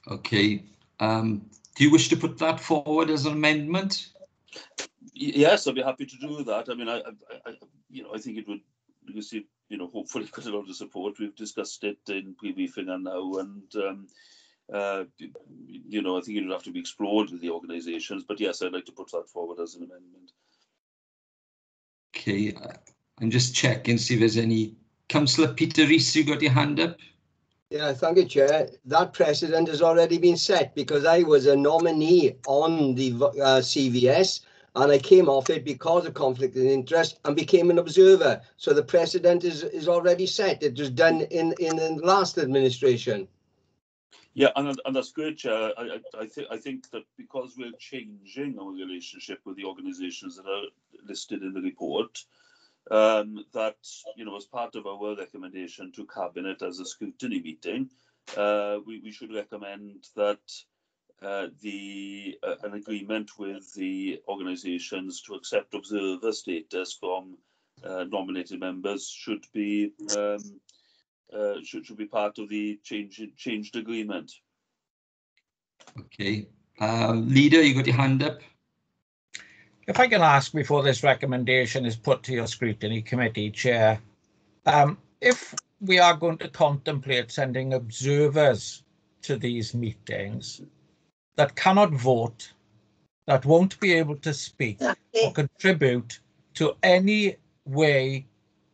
[SPEAKER 1] Okay. Do you wish to put that forward as an amendment?
[SPEAKER 8] Yes, I'd be happy to do that. I mean, I think it would receive, hopefully quite a lot of support. We've discussed it in pre-briefing and now, and I think it would have to be explored with the organisations. But yes, I'd like to put that forward as an amendment.
[SPEAKER 1] Okay, I'm just checking, see if there's any. Councillor Peter Rees, you got your hand up?
[SPEAKER 3] Yeah, thank you, Chair. That precedent has already been set because I was a nominee on the CVS and I came off it because of conflict of interest and became an observer. So the precedent is already set. It was done in the last administration.
[SPEAKER 8] Yeah, and that's great, Chair. I think that because we're changing our relationship with the organisations that are listed in the report, that, as part of our recommendation to Cabinet as a scrutiny meeting, we should recommend that an agreement with the organisations to accept observer status from nominated members should be part of the changed agreement.
[SPEAKER 1] Okay. Leader, you got your hand up?
[SPEAKER 7] If I can ask before this recommendation is put to your scrutiny committee, Chair, if we are going to contemplate sending observers to these meetings that cannot vote, that won't be able to speak or contribute to any way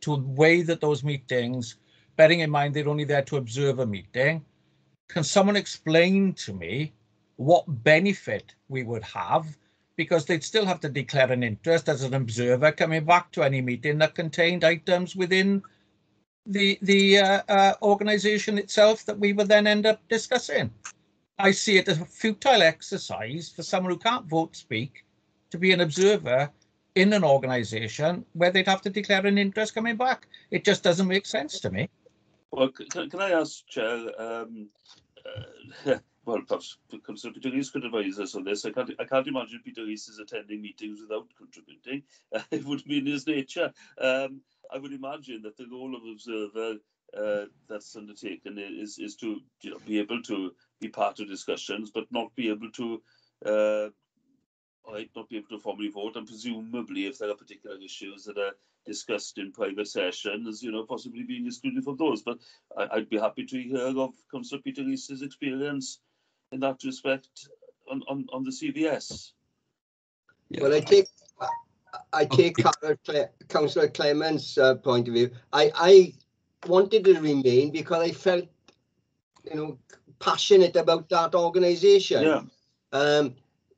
[SPEAKER 7] to the way that those meetings, bearing in mind they're only there to observe a meeting, can someone explain to me what benefit we would have? Because they'd still have to declare an interest as an observer coming back to any meeting that contained items within the organisation itself that we would then end up discussing. I see it as a futile exercise for someone who can't vote speak to be an observer in an organisation where they'd have to declare an interest coming back. It just doesn't make sense to me.
[SPEAKER 8] Well, can I ask, Chair, well, perhaps Councillor Peter Rees could advise us on this. I can't imagine Peter Rees is attending meetings without contributing. It would be in his nature. I would imagine that the role of observer that's undertaken is to be able to be part of discussions, but not be able to formally vote, and presumably if there are particular issues that are discussed in private sessions, possibly being excluded from those. But I'd be happy to hear of Councillor Peter Rees's experience in that respect on the CVS.
[SPEAKER 3] Yeah. Well, I take Councillor Clement's point of view. I wanted to remain because I felt, passionate about that organisation. Yeah.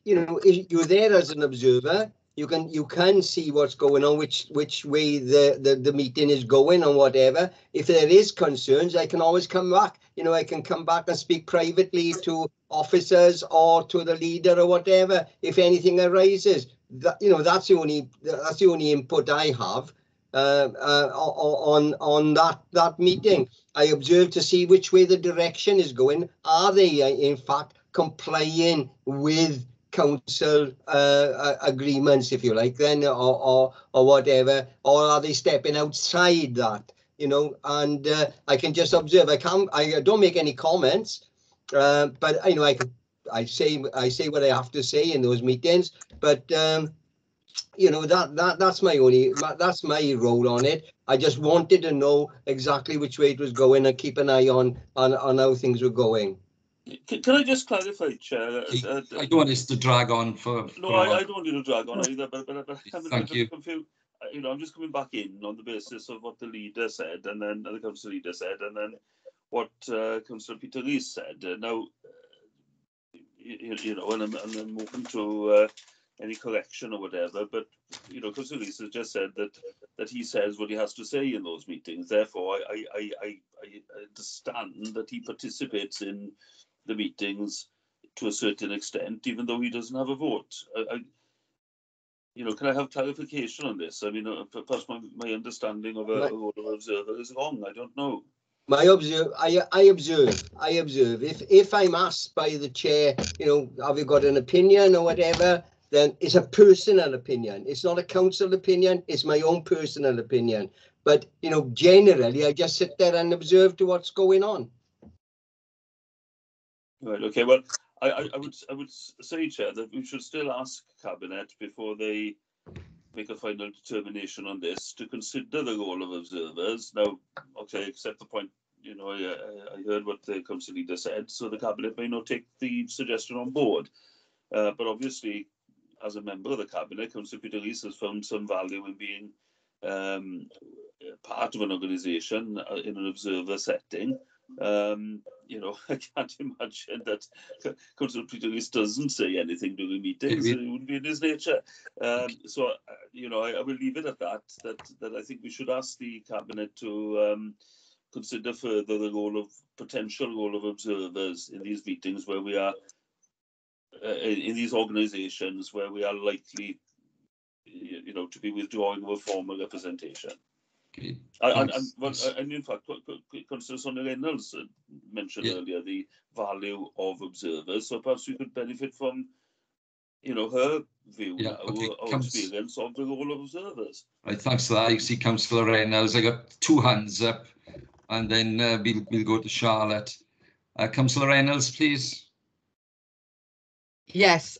[SPEAKER 3] You're there as an observer. You can see what's going on, which way the meeting is going or whatever. If there is concerns, I can always come back. I can come back and speak privately to officers or to the leader or whatever if anything arises. That's the only input I have on that meeting. I observe to see which way the direction is going. Are they in fact complying with council agreements, if you like, then or whatever, or are they stepping outside that? And I can just observe. I don't make any comments, but I say what I have to say in those meetings. But that's my role on it. I just wanted to know exactly which way it was going and keep an eye on how things were going.
[SPEAKER 8] Can I just clarify, Chair?
[SPEAKER 1] I don't want this to drag on for.
[SPEAKER 8] No, I don't want you to drag on either. But
[SPEAKER 1] thank you.
[SPEAKER 8] Confused. I'm just coming back in on the basis of what the leader said, and then the council leader said, and then what Councillor Peter Rees said. Now, and I'm open to any correction or whatever. But Councillor Rees has just said that he says what he has to say in those meetings. Therefore, I understand that he participates in the meetings to a certain extent, even though he doesn't have a vote. Can I have clarification on this? I mean, perhaps my understanding of a role of observer is wrong. I don't know.
[SPEAKER 3] I observe. If I'm asked by the chair, have you got an opinion or whatever, then it's a personal opinion. It's not a council opinion. It's my own personal opinion. But, generally, I just sit there and observe to what's going on.
[SPEAKER 8] Right. Okay. Well, I would say, Chair, that we should still ask Cabinet before they make a final determination on this to consider the role of observers. Now, okay, accept the point. I heard what the council leader said, so the Cabinet may not take the suggestion on board. But obviously, as a member of the Cabinet, Councillor Peter Rees has found some value in being part of an organisation in an observer setting. I can't imagine that Councillor Peter Rees doesn't say anything during meetings. It wouldn't be in his nature. So, I will leave it at that I think we should ask the Cabinet to consider further the potential role of observers in these meetings where we are, in these organisations where we are likely, to be withdrawing of a formal representation.
[SPEAKER 1] Okay.
[SPEAKER 8] And in fact, Councillor Sonia Reynolds mentioned earlier the value of observers, so perhaps we could benefit from, her view or experience of the role of observers.
[SPEAKER 1] Right, thanks for that. I see Councillor Reynolds. I got two hands up, and then we'll go to Charlotte. Councillor Reynolds, please.
[SPEAKER 5] Yes.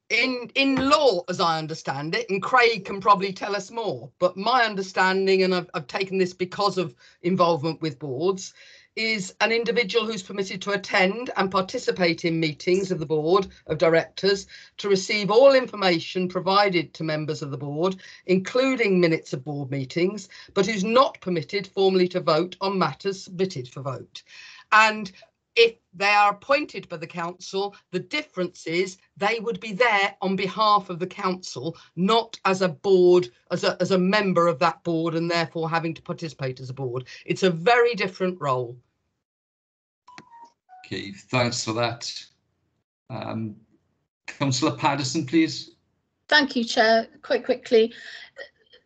[SPEAKER 5] In law, as I understand it, and Craig can probably tell us more, but my understanding, and I've taken this because of involvement with boards, is an individual who's permitted to attend and participate in meetings of the Board of Directors, to receive all information provided to members of the board, including minutes of board meetings, but who's not permitted formally to vote on matters submitted for vote. And if they are appointed by the council, the difference is they would be there on behalf of the council, not as a board, as a member of that board, and therefore having to participate as a board. It's a very different role.
[SPEAKER 1] Okay, thanks for that. Councillor Paddison, please.
[SPEAKER 16] Thank you, Chair. Quite quickly.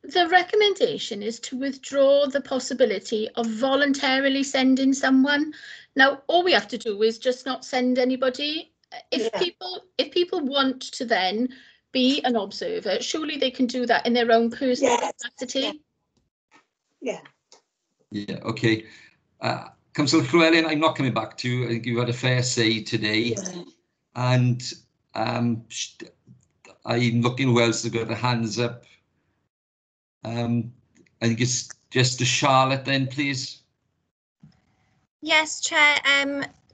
[SPEAKER 16] The recommendation is to withdraw the possibility of voluntarily sending someone. Now, all we have to do is just not send anybody. If people want to then be an observer, surely they can do that in their own personal capacity.
[SPEAKER 21] Yeah.
[SPEAKER 1] Yeah, okay. Councillor Llewellyn, I'm not coming back to you. I think you had a fair say today. And I'm looking who else has got their hands up. I think it's just a Charlotte then, please.
[SPEAKER 2] Yes, Chair.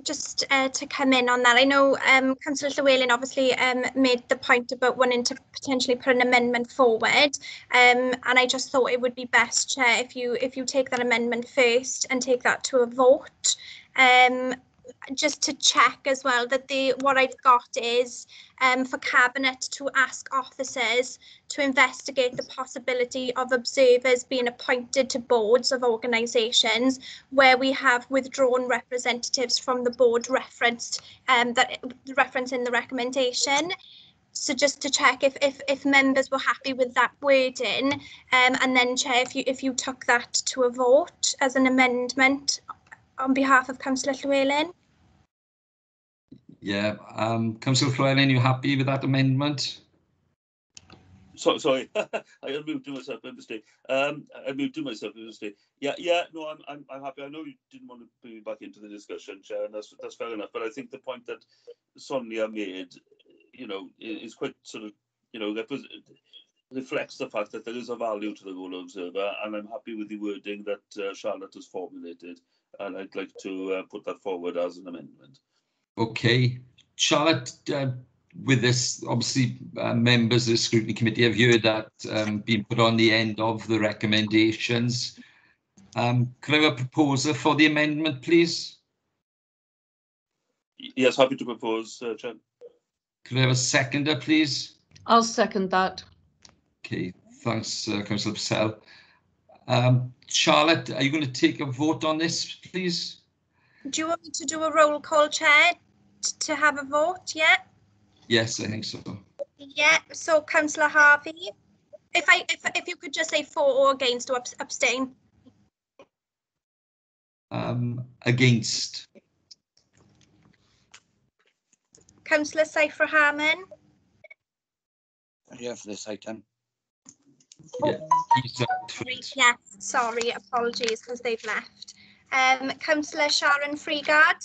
[SPEAKER 2] Just to come in on that, I know Councillor Llewellyn obviously made the point about wanting to potentially put an amendment forward, and I just thought it would be best, Chair, if you take that amendment first and take that to a vote. Just to check as well that what I've got is for Cabinet to ask officers to investigate the possibility of observers being appointed to boards of organisations where we have withdrawn representatives from the board referenced that reference in the recommendation. So just to check if members were happy with that wording, and then Chair, if you took that to a vote as an amendment on behalf of Councillor Llewellyn.
[SPEAKER 1] Yeah, Councillor Llewellyn, you happy with that amendment?
[SPEAKER 8] Sorry, I unmuted myself by mistake. I muted myself by mistake. Yeah. No, I'm happy. I know you didn't want to bring me back into the discussion, Chair, and that's fair enough. But I think the point that Sonia made, is quite sort of, reflects the fact that there is a value to the role of observer, and I'm happy with the wording that Charlotte has formulated, and I'd like to put that forward as an amendment.
[SPEAKER 1] Okay, Charlotte, with this, obviously members of the Scrutiny Committee have heard that being put on the end of the recommendations. Could I have a proposer for the amendment, please?
[SPEAKER 8] Yes, happy to propose, Chair.
[SPEAKER 1] Could I have a seconder, please?
[SPEAKER 17] I'll second that.
[SPEAKER 1] Okay, thanks, Councillor Purcell. Charlotte, are you going to take a vote on this, please?
[SPEAKER 2] Do you want me to do a roll call, Chair, to have a vote? Yeah.
[SPEAKER 1] Yes, I think so.
[SPEAKER 2] Yeah. So Councillor Harvey, if you could just say for or against or abstain.
[SPEAKER 1] Against.
[SPEAKER 2] Councillor Cypher Harmon.
[SPEAKER 11] Yeah, for this item.
[SPEAKER 1] Yeah,
[SPEAKER 2] Yes, sorry, apologies because they've left. Councillor Sharon Freegard.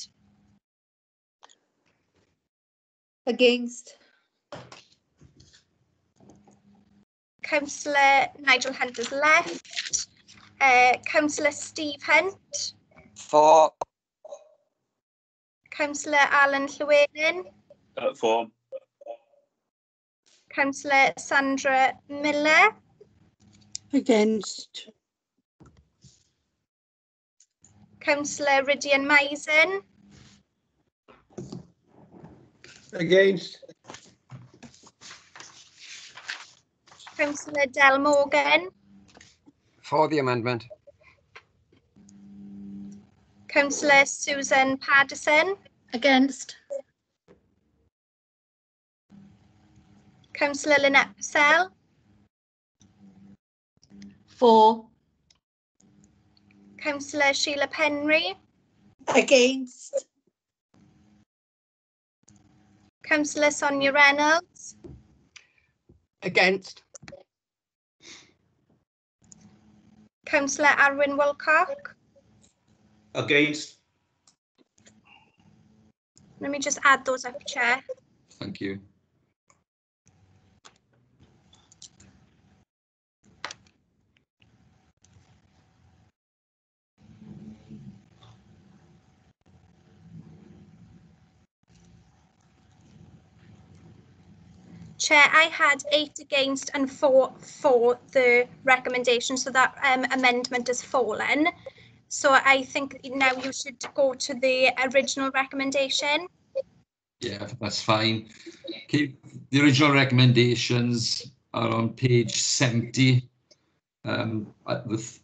[SPEAKER 21] Against.
[SPEAKER 2] Councillor Nigel Hunt has left. Councillor Steve Hunt.
[SPEAKER 11] For.
[SPEAKER 2] Councillor Alan Llewellyn.
[SPEAKER 8] For.
[SPEAKER 2] Councillor Sandra Miller.
[SPEAKER 21] Against.
[SPEAKER 2] Councillor Rydian Maisen.
[SPEAKER 3] Against.
[SPEAKER 2] Councillor Del Morgan.
[SPEAKER 4] For the amendment.
[SPEAKER 2] Councillor Susan Paddison.
[SPEAKER 16] Against.
[SPEAKER 2] Councillor Lynette Purcell.
[SPEAKER 17] For.
[SPEAKER 2] Councillor Sheila Penry.
[SPEAKER 21] Against.
[SPEAKER 2] Councillor Sonia Reynolds.
[SPEAKER 5] Against.
[SPEAKER 2] Councillor Arwyn Wilcock.
[SPEAKER 6] Against.
[SPEAKER 2] Let me just add those up, Chair.
[SPEAKER 1] Thank you.
[SPEAKER 2] Chair, I had 8 against and 4 for the recommendation, so that amendment has fallen. So I think now you should go to the original recommendation.
[SPEAKER 1] Yeah, that's fine. Okay, the original recommendations are on page 70. It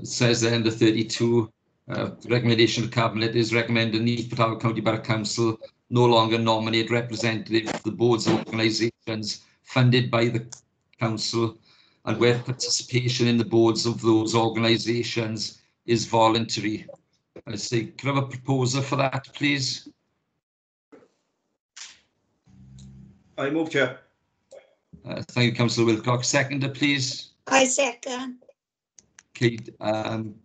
[SPEAKER 1] says there under 32, the recommendation of Cabinet is recommended Neath Talbot County Borough Council no longer nominate representatives for the boards and organisations funded by the council, and where participation in the boards of those organisations is voluntary. I say, could I have a proposer for that, please?
[SPEAKER 6] I move, Chair.
[SPEAKER 1] Thank you, Councillor Wilcox. Seconder, please.
[SPEAKER 11] I second.
[SPEAKER 1] Okay,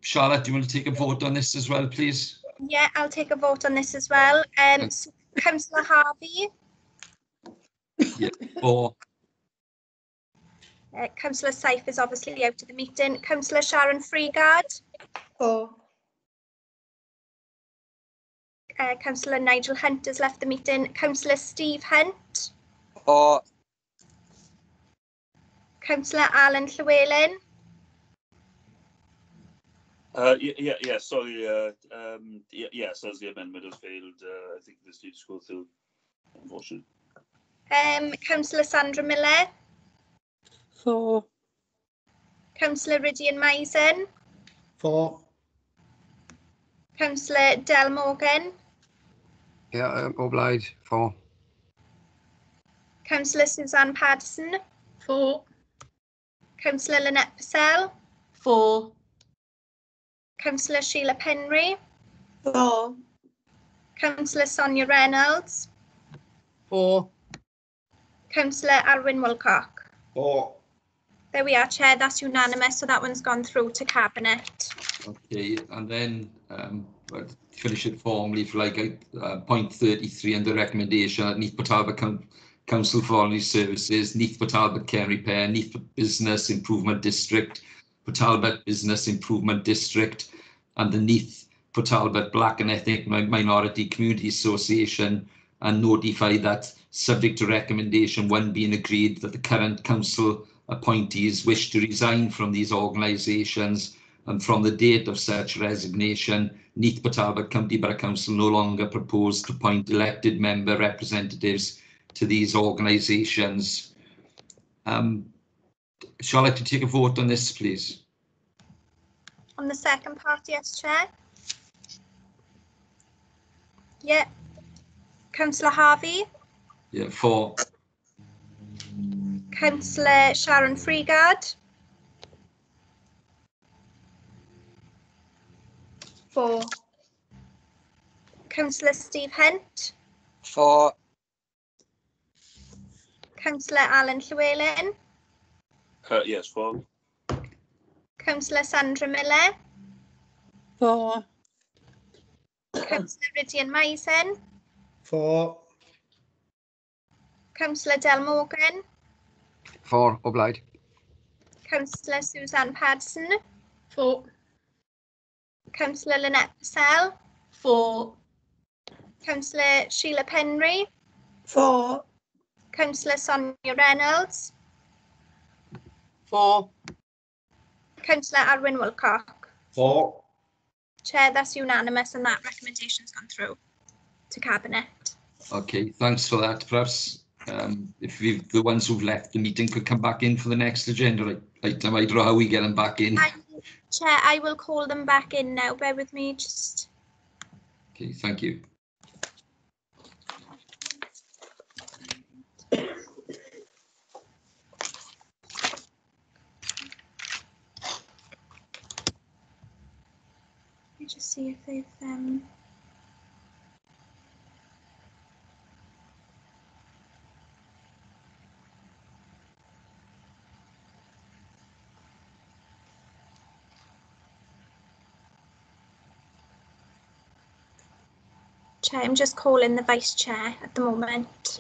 [SPEAKER 1] Charlotte, do you want to take a vote on this as well, please?
[SPEAKER 2] Yeah, I'll take a vote on this as well. So Councillor Harvey.
[SPEAKER 1] Yeah, 4.
[SPEAKER 2] Councillor Syfe is obviously out of the meeting. Councillor Sharon Freegard.
[SPEAKER 11] 4.
[SPEAKER 2] Councillor Nigel Hunt has left the meeting. Councillor Steve Hunt.
[SPEAKER 18] 4.
[SPEAKER 2] Councillor Alan Llewellyn.
[SPEAKER 8] Yeah, sorry. Yes, as the amendment has failed, I think this needs to go through, unfortunately.
[SPEAKER 2] Councillor Sandra Miller.
[SPEAKER 11] 4.
[SPEAKER 2] Councillor Rydian Maisen.
[SPEAKER 19] 4.
[SPEAKER 2] Councillor Del Morgan.
[SPEAKER 4] Yeah, obliged. 4.
[SPEAKER 2] Councillor Suzanne Patterson.
[SPEAKER 16] 4.
[SPEAKER 2] Councillor Lynette Purcell.
[SPEAKER 17] 4.
[SPEAKER 2] Councillor Sheila Penry.
[SPEAKER 11] 4.
[SPEAKER 2] Councillor Sonia Reynolds.
[SPEAKER 5] 4.
[SPEAKER 2] Councillor Alwyn Wilcock.
[SPEAKER 6] 4.
[SPEAKER 2] There we are, Chair. That's unanimous, so that one's gone through to Cabinet.
[SPEAKER 1] Okay, and then finish it formally for point 33 under recommendation at Neath Talbot Council for Voluntary Services, Neath Talbot Care and Repair, Neath Business Improvement District, Talbot Business Improvement District, and the Neath Talbot Black and Ethnic Minority Community Association, and notify that, subject to recommendation 1 being agreed, that the current council appointees wish to resign from these organisations, and from the date of such resignation, Neath Talbot County Borough Council no longer propose to appoint elected member representatives to these organisations. Charlotte, to take a vote on this, please.
[SPEAKER 2] On the second part, yes, Chair. Yeah. Councillor Harvey.
[SPEAKER 1] Yeah, 4.
[SPEAKER 2] Councillor Sharon Freegard.
[SPEAKER 11] 4.
[SPEAKER 2] Councillor Steve Hunt.
[SPEAKER 18] 4.
[SPEAKER 2] Councillor Alan Llewellyn.
[SPEAKER 8] Yes, 4.
[SPEAKER 2] Councillor Sandra Miller.
[SPEAKER 11] 4.
[SPEAKER 2] Councillor Rydian Maisen.
[SPEAKER 19] 4.
[SPEAKER 2] Councillor Del Morgan.
[SPEAKER 4] 4. Obliged.
[SPEAKER 2] Councillor Suzanne Patterson.
[SPEAKER 16] 4.
[SPEAKER 2] Councillor Lynette Purcell.
[SPEAKER 17] 4.
[SPEAKER 2] Councillor Sheila Penry.
[SPEAKER 11] 4.
[SPEAKER 2] Councillor Sonia Reynolds.
[SPEAKER 5] 4.
[SPEAKER 2] Councillor Alwyn Wilcock.
[SPEAKER 6] 4.
[SPEAKER 2] Chair, that's unanimous, and that recommendation's gone through to Cabinet.
[SPEAKER 1] Okay, thanks for that. Perhaps if the ones who've left the meeting could come back in for the next agenda item. I don't know how we get them back in.
[SPEAKER 2] Chair, I will call them back in now. Bear with me, just.
[SPEAKER 1] Okay, thank you.
[SPEAKER 2] Let me just see if they've Chair, I'm just calling the Vice Chair at the moment.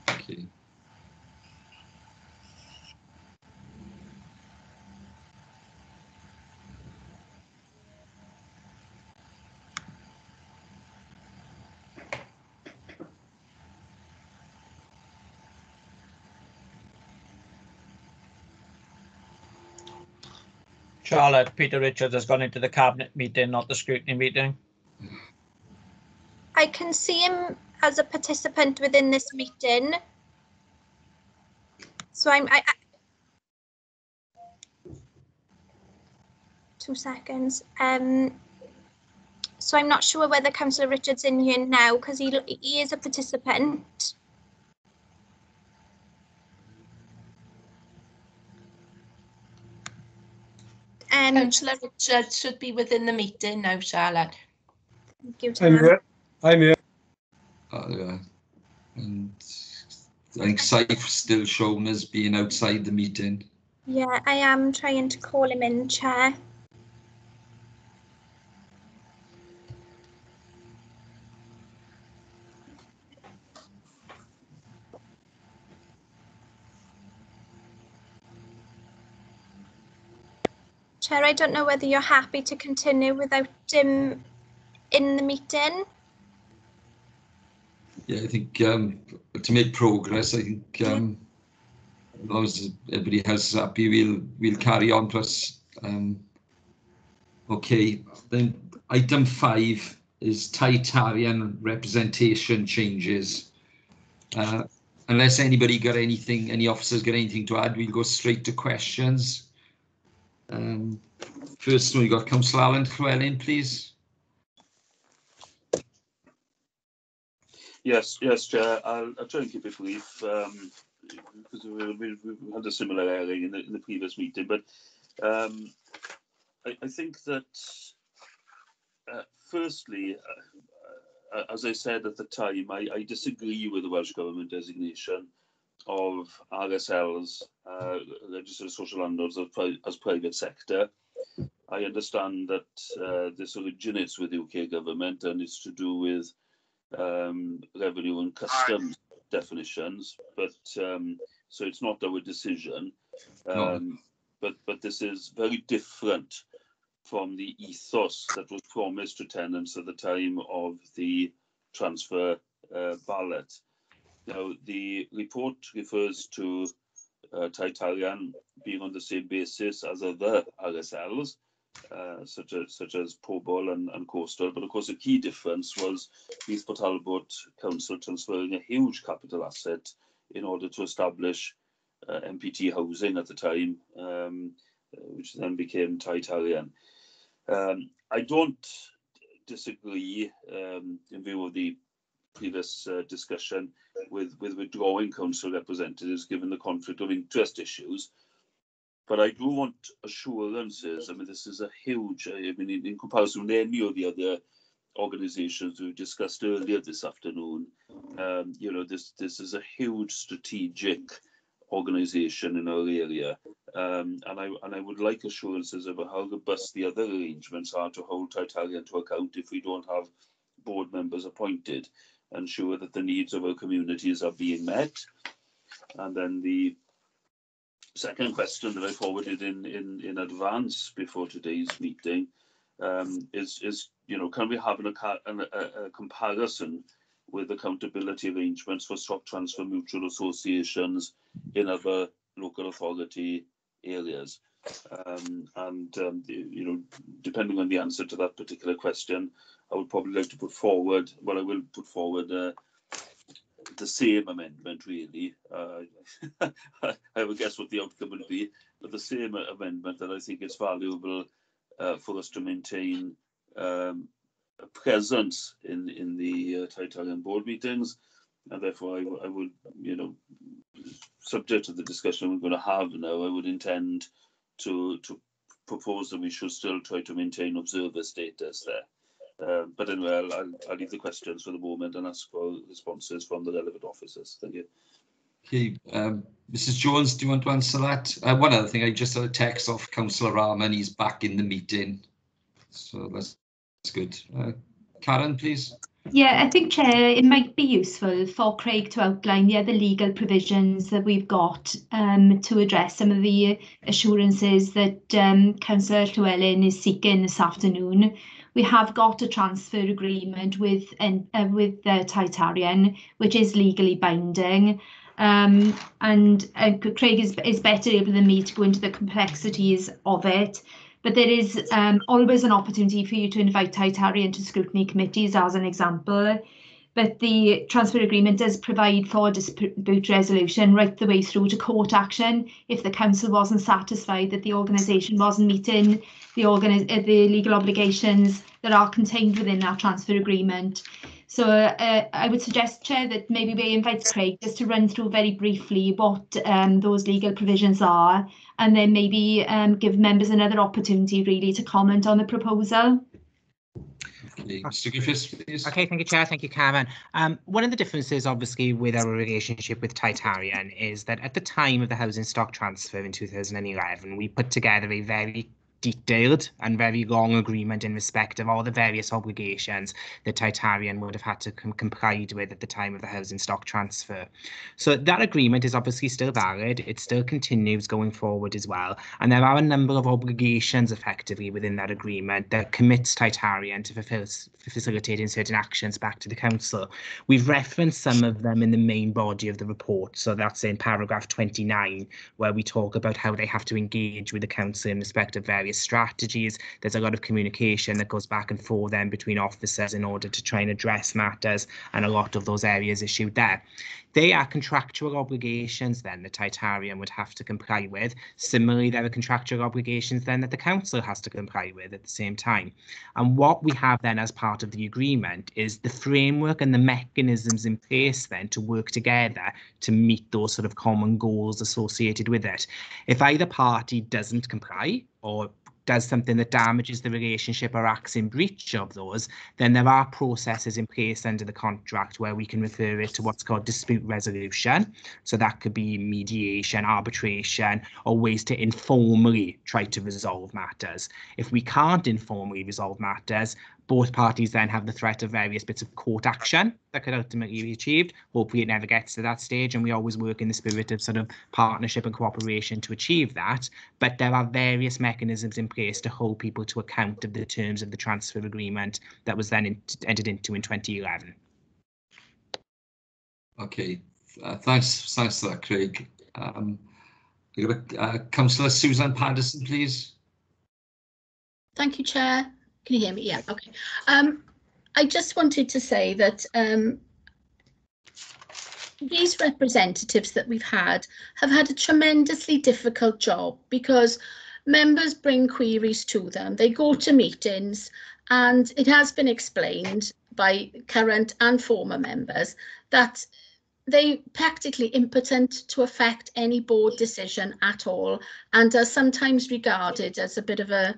[SPEAKER 1] Okay.
[SPEAKER 7] Charlotte, Peter Richards has gone into the cabinet meeting, not the scrutiny meeting.
[SPEAKER 2] I can see him as a participant within this meeting. So I 2 seconds. So I'm not sure whether Councillor Richards in here now because he is a participant.
[SPEAKER 9] Councillor Richards should be within the meeting now, Charlotte.
[SPEAKER 2] Thank you, Tam.
[SPEAKER 19] I'm here.
[SPEAKER 1] Yeah. And I think Saif still shown as being outside the meeting.
[SPEAKER 2] Yeah, I am trying to call him in, Chair. Chair, I don't know whether you're happy to continue without him in the meeting.
[SPEAKER 1] Yeah, I think to make progress, I think as long as everybody else is happy, we'll carry on. Plus, okay, then item 5 is Titarian representation changes. Unless anybody got anything, any officers got anything to add, we'll go straight to questions. First, we got Councillor Alan Llewellyn, please.
[SPEAKER 8] Yes, Chair. I'll try and keep it brief because we had a similar area in the previous meeting. But I think that firstly, as I said at the time, I disagree with the Welsh Government designation of RSLs, registered social landlords, as private sector. I understand that this originates with the UK government and it's to do with revenue and customs definitions, but so it's not our decision. But this is very different from the ethos that was promised to tenants at the time of the transfer ballot. Now, the report refers to Titarian being on the same basis as other RSLs, such as Pobl and Coastal, but of course the key difference was Neath Talbot Council transferring a huge capital asset in order to establish MPT housing at the time, which then became Titarian. I don't disagree in view of the previous discussion with withdrawing council representatives given the conflict of interest issues. But I do want assurances. I mean, this is a huge, in comparison with any of the other organisations we discussed earlier this afternoon, this is a huge strategic organisation in our area. And I would like assurances about how robust the other arrangements are to hold Titarian to account if we don't have board members appointed, ensure that the needs of our communities are being met. And then the second question that I forwarded in advance before today's meeting is can we have a comparison with accountability arrangements for stock transfer mutual associations in other local authority areas? Depending on the answer to that particular question, I would probably like to put forward, I will put forward the same amendment, really. I would guess what the outcome would be, but the same amendment that I think it's valuable for us to maintain a presence in the Titarian board meetings, and therefore I would, subject to the discussion we're going to have now, I would intend to propose that we should still try to maintain observer status there. But anyway, I'll leave the questions for the moment and ask for responses from the relevant officers. Thank you.
[SPEAKER 1] Okay, Mrs. Jones, do you want to answer that? One other thing, I just had a text off Councillor Rahman, he's back in the meeting, so that's good. Karen, please.
[SPEAKER 13] Yeah, I think, Chair, it might be useful for Craig to outline the other legal provisions that we've got to address some of the assurances that Councillor Llewellyn is seeking this afternoon. We have got a transfer agreement with Titarian, which is legally binding. And Craig is better able than me to go into the complexities of it. But there is always an opportunity for you to invite Titarian to scrutiny committees, as an example. But the transfer agreement does provide for dispute resolution right the way through to court action if the council wasn't satisfied that the organisation wasn't meeting the legal obligations that are contained within that transfer agreement. So I would suggest, Chair, that maybe we invite Craig just to run through very briefly what those legal provisions are, and then maybe give members another opportunity really to comment on the proposal.
[SPEAKER 1] Okay, Mr. Griffiths, please.
[SPEAKER 10] Okay, thank you, Chair. Thank you, Karen. One of the differences, obviously, with our relationship with Titarian is that at the time of the housing stock transfer in 2011, we put together a very detailed and very long agreement in respect of all the various obligations that Titarian would have had to comply with at the time of the housing stock transfer. So that agreement is obviously still valid. It still continues going forward as well. And there are a number of obligations effectively within that agreement that commits Titarian to facilitating certain actions back to the council. We've referenced some of them in the main body of the report. So that's in paragraph 29, where we talk about how they have to engage with the council in respect of various strategies. There's a lot of communication that goes back and forth then between officers in order to try and address matters, and a lot of those areas issued there. They are contractual obligations then that Titarian would have to comply with. Similarly, there are contractual obligations then that the council has to comply with at the same time. And what we have then as part of the agreement is the framework and the mechanisms in place then to work together to meet those sort of common goals associated with it. If either party doesn't comply or does something that damages the relationship or acts in breach of those, then there are processes in place under the contract where we can refer it to what's called dispute resolution. So that could be mediation, arbitration, or ways to informally try to resolve matters. If we can't informally resolve matters, both parties then have the threat of various bits of court action that could ultimately be achieved. Hopefully it never gets to that stage, and we always work in the spirit of sort of partnership and cooperation to achieve that. But there are various mechanisms in place to hold people to account of the terms of the transfer agreement that was then entered into in 2011.
[SPEAKER 1] Okay, thanks for that, Craig. Councillor Susan Patterson, please.
[SPEAKER 16] Thank you, Chair. Can you hear me? Yeah, okay. I just wanted to say that these representatives that we've had have had a tremendously difficult job, because members bring queries to them, they go to meetings, and it has been explained by current and former members that they practically impotent to affect any board decision at all, and are sometimes regarded as a bit of a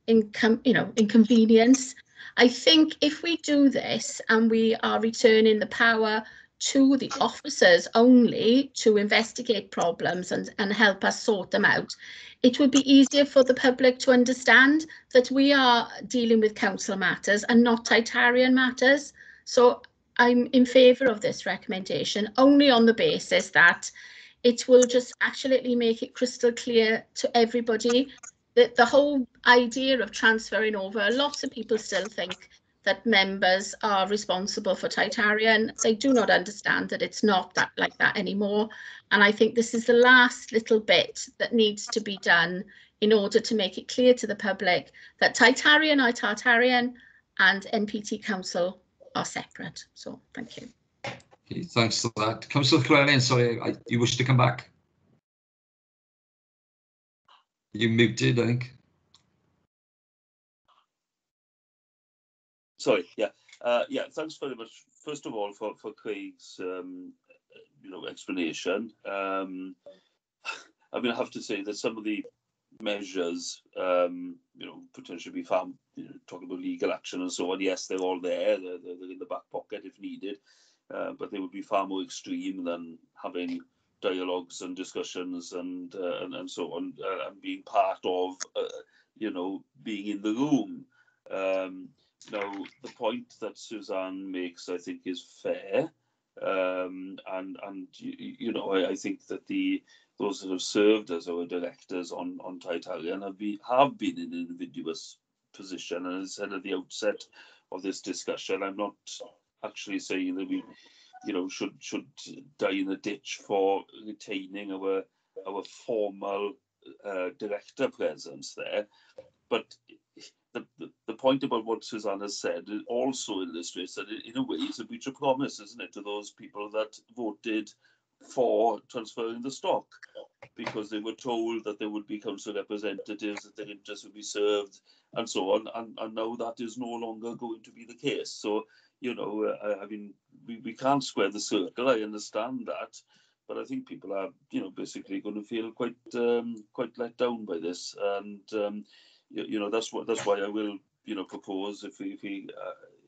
[SPEAKER 16] inconvenience. I think if we do this and we are returning the power to the officers only to investigate problems and help us sort them out, it would be easier for the public to understand that we are dealing with council matters and not Titarian matters. So I'm in favour of this recommendation only on the basis that it will just actually make it crystal clear to everybody that the whole idea of transferring over, lots of people still think that members are responsible for Titarian. They do not understand that it's not that like that anymore. And I think this is the last little bit that needs to be done in order to make it clear to the public that Titarian are Titarian and NPT Council are separate. So thank you.
[SPEAKER 1] Okay, thanks for that. Councillor Llewellyn, sorry, you wish to come back? You muted, I think.
[SPEAKER 8] Sorry, yeah. Yeah, thanks very much, first of all, for Craig's explanation. I mean, I have to say that some of the measures, potentially be found, talking about legal action and so on, yes, they're all there, they're in the back pocket if needed, but they would be far more extreme than having dialogues and discussions and so on, and being part of, being in the room. Now, the point that Suzanne makes, I think, is fair, and I think that those that have served as our directors on Titarian have been in an invidious position. And as I said at the outset of this discussion, I'm not actually saying that we, should die in a ditch for retaining our formal director presence there. but the point about what Susanna said also illustrates that in a way it's a breach of promise, isn't it, to those people that voted for transferring the stock, because they were told that there would be council representatives, that their interests would be served, and so on, and now that is no longer going to be the case. So, you know, I mean, we can't square the circle, I understand that, but I think people are, you know, basically going to feel quite let down by this, and you know, that's why I will, you know, propose, if we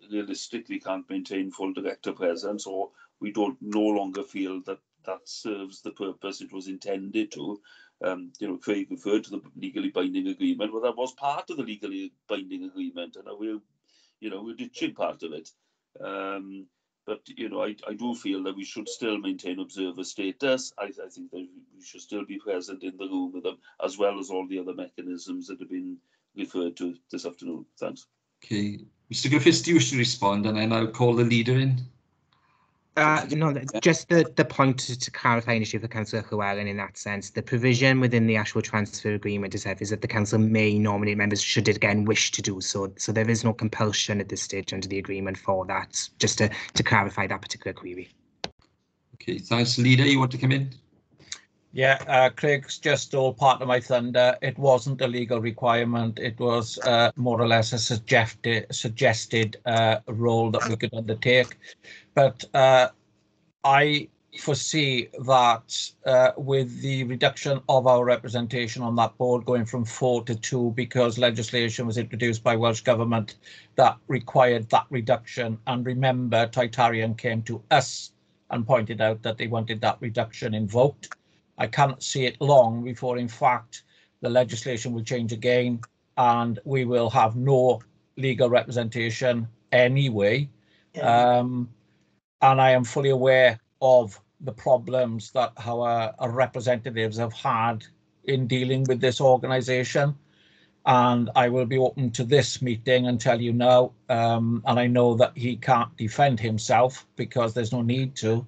[SPEAKER 8] realistically can't maintain full director presence, or we don't no longer feel that serves the purpose it was intended to. You know, Craig referred to the legally binding agreement. Well, that was part of the legally binding agreement, and we're ditching part of it. But you know, I do feel that we should still maintain observer status. I think that we should still be present in the room with them, as well as all the other mechanisms that have been referred to this afternoon. Thanks.
[SPEAKER 1] Okay, Mr. Griffiths, do you wish to respond, and then I'll call the leader in.
[SPEAKER 10] No, just the point to clarify an issue for Councillor Llewellyn in that sense. The provision within the actual transfer agreement is that the council may nominate members should it again wish to do so. So there is no compulsion at this stage under the agreement for that, just to clarify that particular query.
[SPEAKER 1] Okay, thanks. Leader, you want to come in?
[SPEAKER 7] Yeah, Craig's just stole part of my thunder. It wasn't a legal requirement. It was more or less a suggested role that we could undertake. But I foresee that with the reduction of our representation on that board going from 4 to 2, because legislation was introduced by Welsh Government that required that reduction. And remember, Titarian came to us and pointed out that they wanted that reduction invoked. I can't see it long before, in fact, the legislation will change again and we will have no legal representation anyway. And I am fully aware of the problems that our representatives have had in dealing with this organisation. And I will be open to this meeting and tell you now, and I know that he can't defend himself because there's no need to,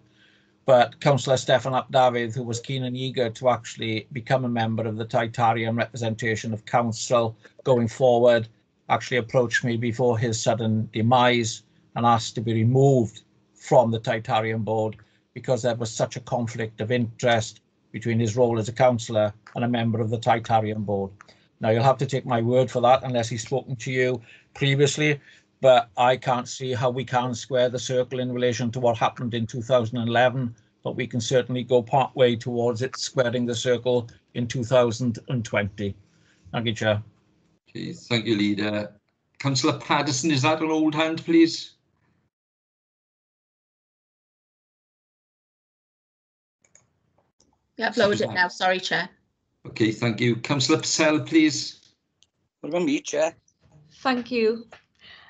[SPEAKER 7] but Councillor Steffan ap Dafydd, who was keen and eager to actually become a member of the Titarian representation of council going forward, actually approached me before his sudden demise and asked to be removed from the Titarian board because there was such a conflict of interest between his role as a councillor and a member of the Titarian board. Now, you'll have to take my word for that unless he's spoken to you previously, but I can't see how we can square the circle in relation to what happened in 2011, but we can certainly go part way towards it squaring the circle in 2020. Thank you, Chair.
[SPEAKER 1] Okay, thank you, Leader. Councillor Paddison, is that an old hand, please?
[SPEAKER 16] Yeah, I've lowered it now. Sorry, Chair.
[SPEAKER 1] Okay, thank you. Councillor Purcell, please.
[SPEAKER 12] What about me, Chair?
[SPEAKER 17] Thank you.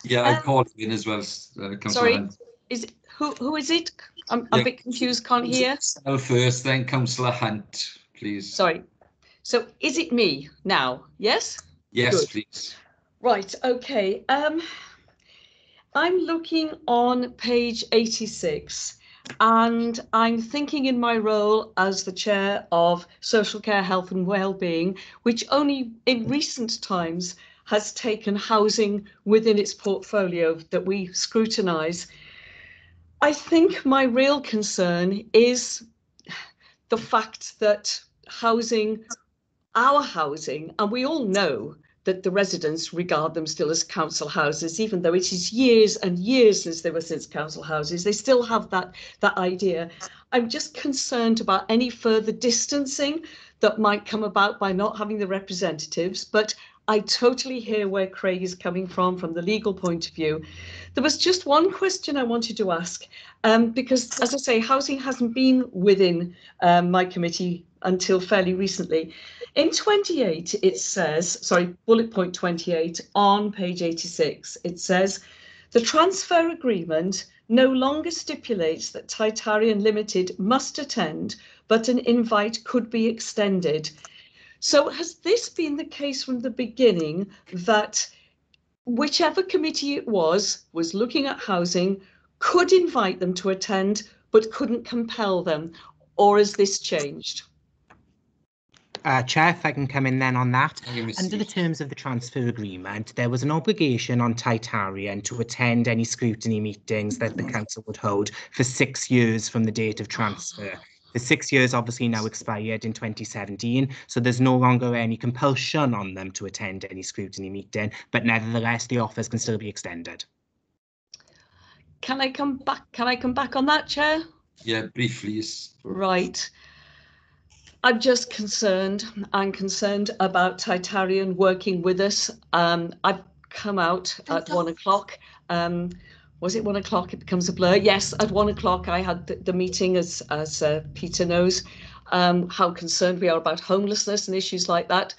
[SPEAKER 1] Yeah, I called in as well, Councillor.
[SPEAKER 17] Sorry,
[SPEAKER 1] Hunt.
[SPEAKER 17] is it, who is it? I'm a bit confused, can't hear.
[SPEAKER 1] Purcell first, then Councillor Hunt, please.
[SPEAKER 17] Sorry. So is it me now? Yes?
[SPEAKER 1] Yes,
[SPEAKER 17] Good.
[SPEAKER 1] please.
[SPEAKER 17] Right, okay. I'm looking on page 86 and I'm thinking in my role as the chair of Social Care, Health and Wellbeing, which only in recent times has taken housing within its portfolio that we scrutinise. I think my real concern is the fact that housing, our housing, and we all know that the residents regard them still as council houses, even though it is years and years since they were council houses, they still have that idea. I'm just concerned about any further distancing that might come about by not having the representatives, but I totally hear where Craig is coming from the legal point of view. There was just one question I wanted to ask, because, as I say, housing hasn't been within my committee until fairly recently. In 28, it says, sorry, bullet point 28 on page 86, it says, the transfer agreement no longer stipulates that Titarian Limited must attend, but an invite could be extended. So has this been the case from the beginning that whichever committee it was looking at housing, could invite them to attend, but couldn't compel them, or has this changed?
[SPEAKER 10] Chair, if I can come in then on that.
[SPEAKER 1] Thank you, Mr.
[SPEAKER 10] Under the
[SPEAKER 1] Neath.
[SPEAKER 10] terms of the transfer agreement, there was an obligation on Titarian to attend any scrutiny meetings that the council would hold for 6 years from the date of transfer. The 6 years obviously now expired in 2017, so there's no longer any compulsion on them to attend any scrutiny meeting, but nevertheless, the offers can still be extended.
[SPEAKER 17] Can I come back on that, Chair?
[SPEAKER 1] Yeah, briefly. Yes.
[SPEAKER 17] Right. I'm just concerned. I'm concerned about Titarian working with us. I've come out at 1 o'clock. Was it 1 o'clock? It becomes a blur. Yes, at 1 o'clock I had the meeting, as Peter knows, how concerned we are about homelessness and issues like that.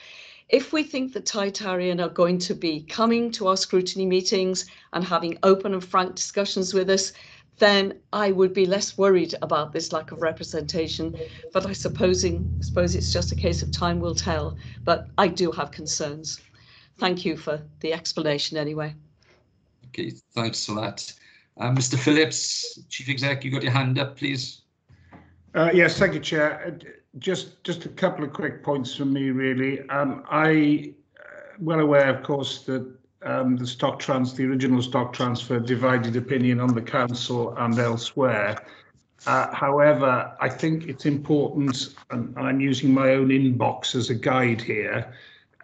[SPEAKER 17] If we think that Titarian are going to be coming to our scrutiny meetings and having open and frank discussions with us, then I would be less worried about this lack of representation. But I suppose it's just a case of time will tell. But I do have concerns. Thank you for the explanation anyway.
[SPEAKER 1] Okay, thanks for that. Mr. Phillips, Chief Exec, you got your hand up, please.
[SPEAKER 22] Yes, thank you, Chair. Just a couple of quick points from me, really. I well aware, of course, that the original stock transfer divided opinion on the council and elsewhere. However, I think it's important, and I'm using my own inbox as a guide here.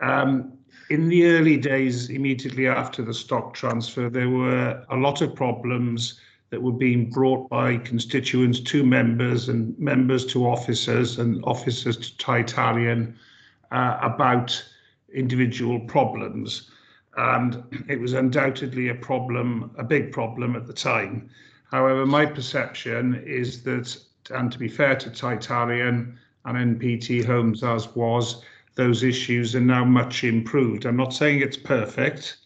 [SPEAKER 22] In the early days, immediately after the stock transfer, there were a lot of problems that were being brought by constituents to members and members to officers and officers to Titarian about individual problems. And it was undoubtedly a problem, a big problem at the time. However, my perception is that, and to be fair to Titarian and NPT Homes as was, those issues are now much improved. I'm not saying it's perfect,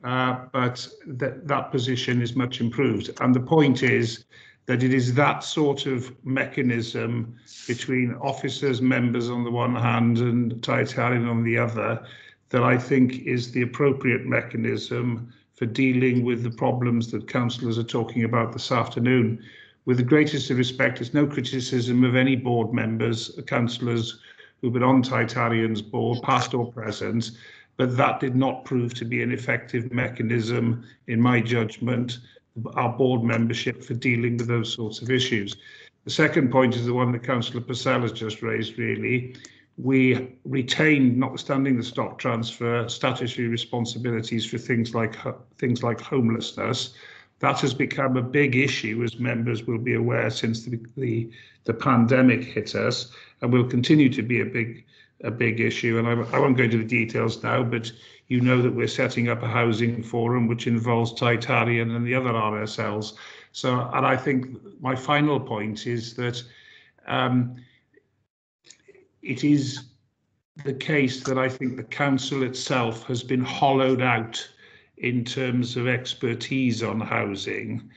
[SPEAKER 22] but that position is much improved. And the point is that it is that sort of mechanism between officers, members on the one hand and Titarian on the other that I think is the appropriate mechanism for dealing with the problems that councillors are talking about this afternoon. With the greatest of respect, it's no criticism of any board members, councillors who've been on Titarian's board, past or present, but that did not prove to be an effective mechanism, in my judgment, our board membership for dealing with those sorts of issues. The second point is the one that Councillor Purcell has just raised, really. We retained, notwithstanding the stock transfer, statutory responsibilities for things like homelessness. That has become a big issue, as members will be aware, since the pandemic hit us, and will continue to be a big issue. And I won't go into the details now, but you know that we're setting up a housing forum which involves Titarian and the other RSLs. So, and I think my final point is that it is the case that I think the council itself has been hollowed out in terms of expertise on housing,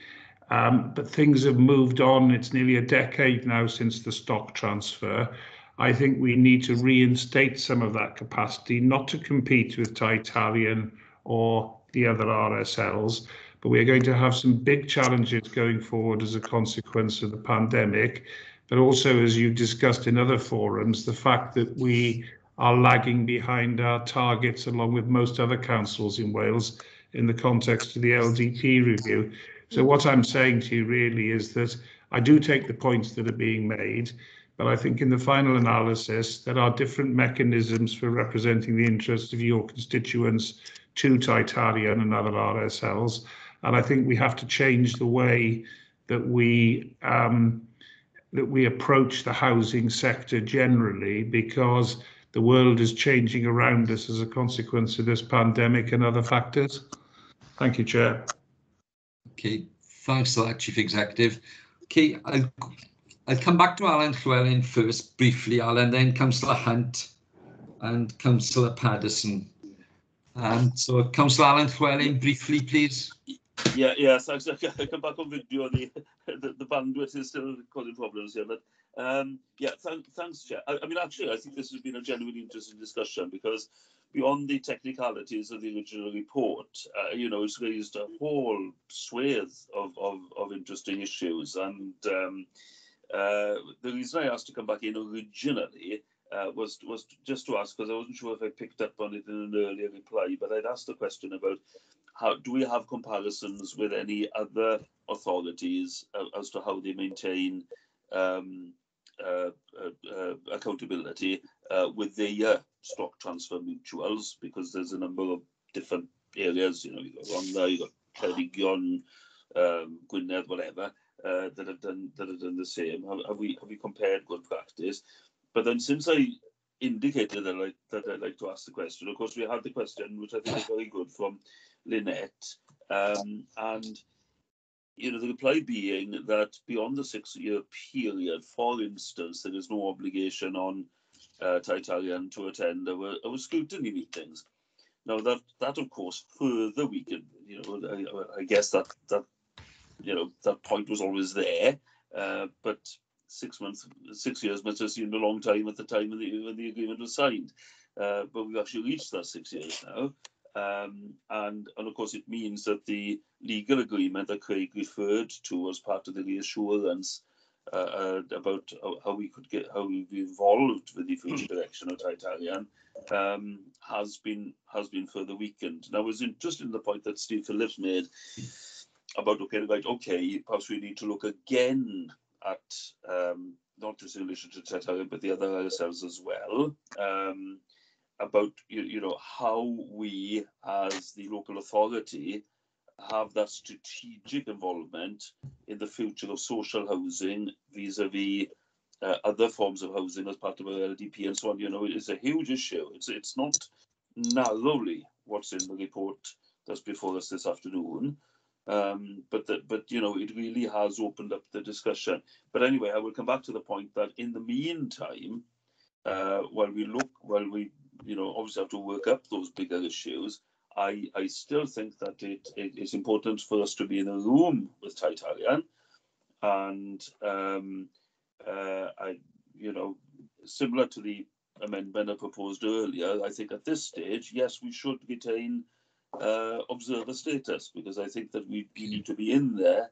[SPEAKER 22] but things have moved on. It's nearly a decade now since the stock transfer. I think we need to reinstate some of that capacity, not to compete with Titarian or the other RSLs, but we're going to have some big challenges going forward as a consequence of the pandemic. But also, as you discussed in other forums, the fact that we are lagging behind our targets along with most other councils in Wales in the context of the LDP review. So what I'm saying to you really is that I do take the points that are being made, but I think in the final analysis there are different mechanisms for representing the interests of your constituents to Titarian and other RSLs. And I think we have to change the way that we approach the housing sector generally, because the world is changing around us as a consequence of this pandemic and other factors. Thank you, Chair.
[SPEAKER 1] Okay, thanks for that, Chief Executive. Okay, I'll come back to Alan Llewellyn first, briefly, Alan, then Councillor Hunt and Councillor Paddison. So, Councillor Alan Llewellyn, briefly, please.
[SPEAKER 8] Yeah, yes, I come back on video. The bandwidth is still causing problems here, but yeah, thanks, Chair. I mean, actually, I think this has been a genuinely interesting discussion, because beyond the technicalities of the original report, you know, it's raised a whole swathe of interesting issues. And the reason I asked to come back in originally was just to ask, because I wasn't sure if I picked up on it in an earlier reply, but I'd asked a question about how do we have comparisons with any other authorities as to how they maintain accountability with their stock transfer mutuals, because there's a number of different areas, you know, you've got Rhondda, you've got Ceredigion, Gwynedd, whatever, that have done the same. Have we compared good practice? But then, since I indicated that I'd like to ask the question, of course, we had the question, which I think is very good, from Lynette, and you know, the reply being that beyond the 6-year period, for instance, there is no obligation on Titalian to attend our scrutiny meetings. Now that of course further weakened, you know, I guess that you know, that point was always there, but 6 years must have seemed a long time at the time when the agreement was signed, but we've actually reached that 6 years now, and of course it means that the legal agreement that Craig referred to as part of the reassurance about how we've evolved with the future direction of Titalian has been further weakened. Now, I was interested in the point that Steve Phillips made about okay, perhaps we need to look again at not just in relation to Titalian but the other ourselves as well, about you know, how we as the local authority have that strategic involvement in the future of social housing vis-a-vis other forms of housing as part of our LDP and so on. You know, it's a huge issue. It's not narrowly what's in the report that's before us this afternoon, but you know, it really has opened up the discussion. But anyway, I will come back to the point that in the meantime, while we you know, obviously have to work up those bigger issues, I still think that it is important for us to be in a room with Titalian, and I, you know, similar to the amendment I proposed earlier, I think at this stage, yes, we should retain observer status, because I think that we need to be in there,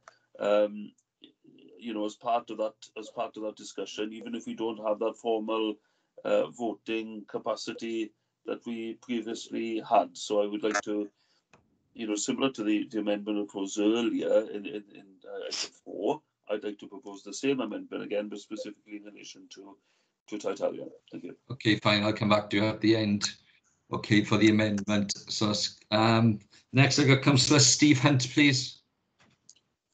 [SPEAKER 8] you know, as part of that discussion, even if we don't have that formal voting capacity that we previously had. So I would like to, you know, similar to the amendment proposed earlier in item 4, I'd like to propose the same amendment again, but specifically in relation to Titalian. Thank you. Okay, fine. I'll come back to you at the end. Okay, for the amendment. So next, I got Councillor Steve Hunt, please.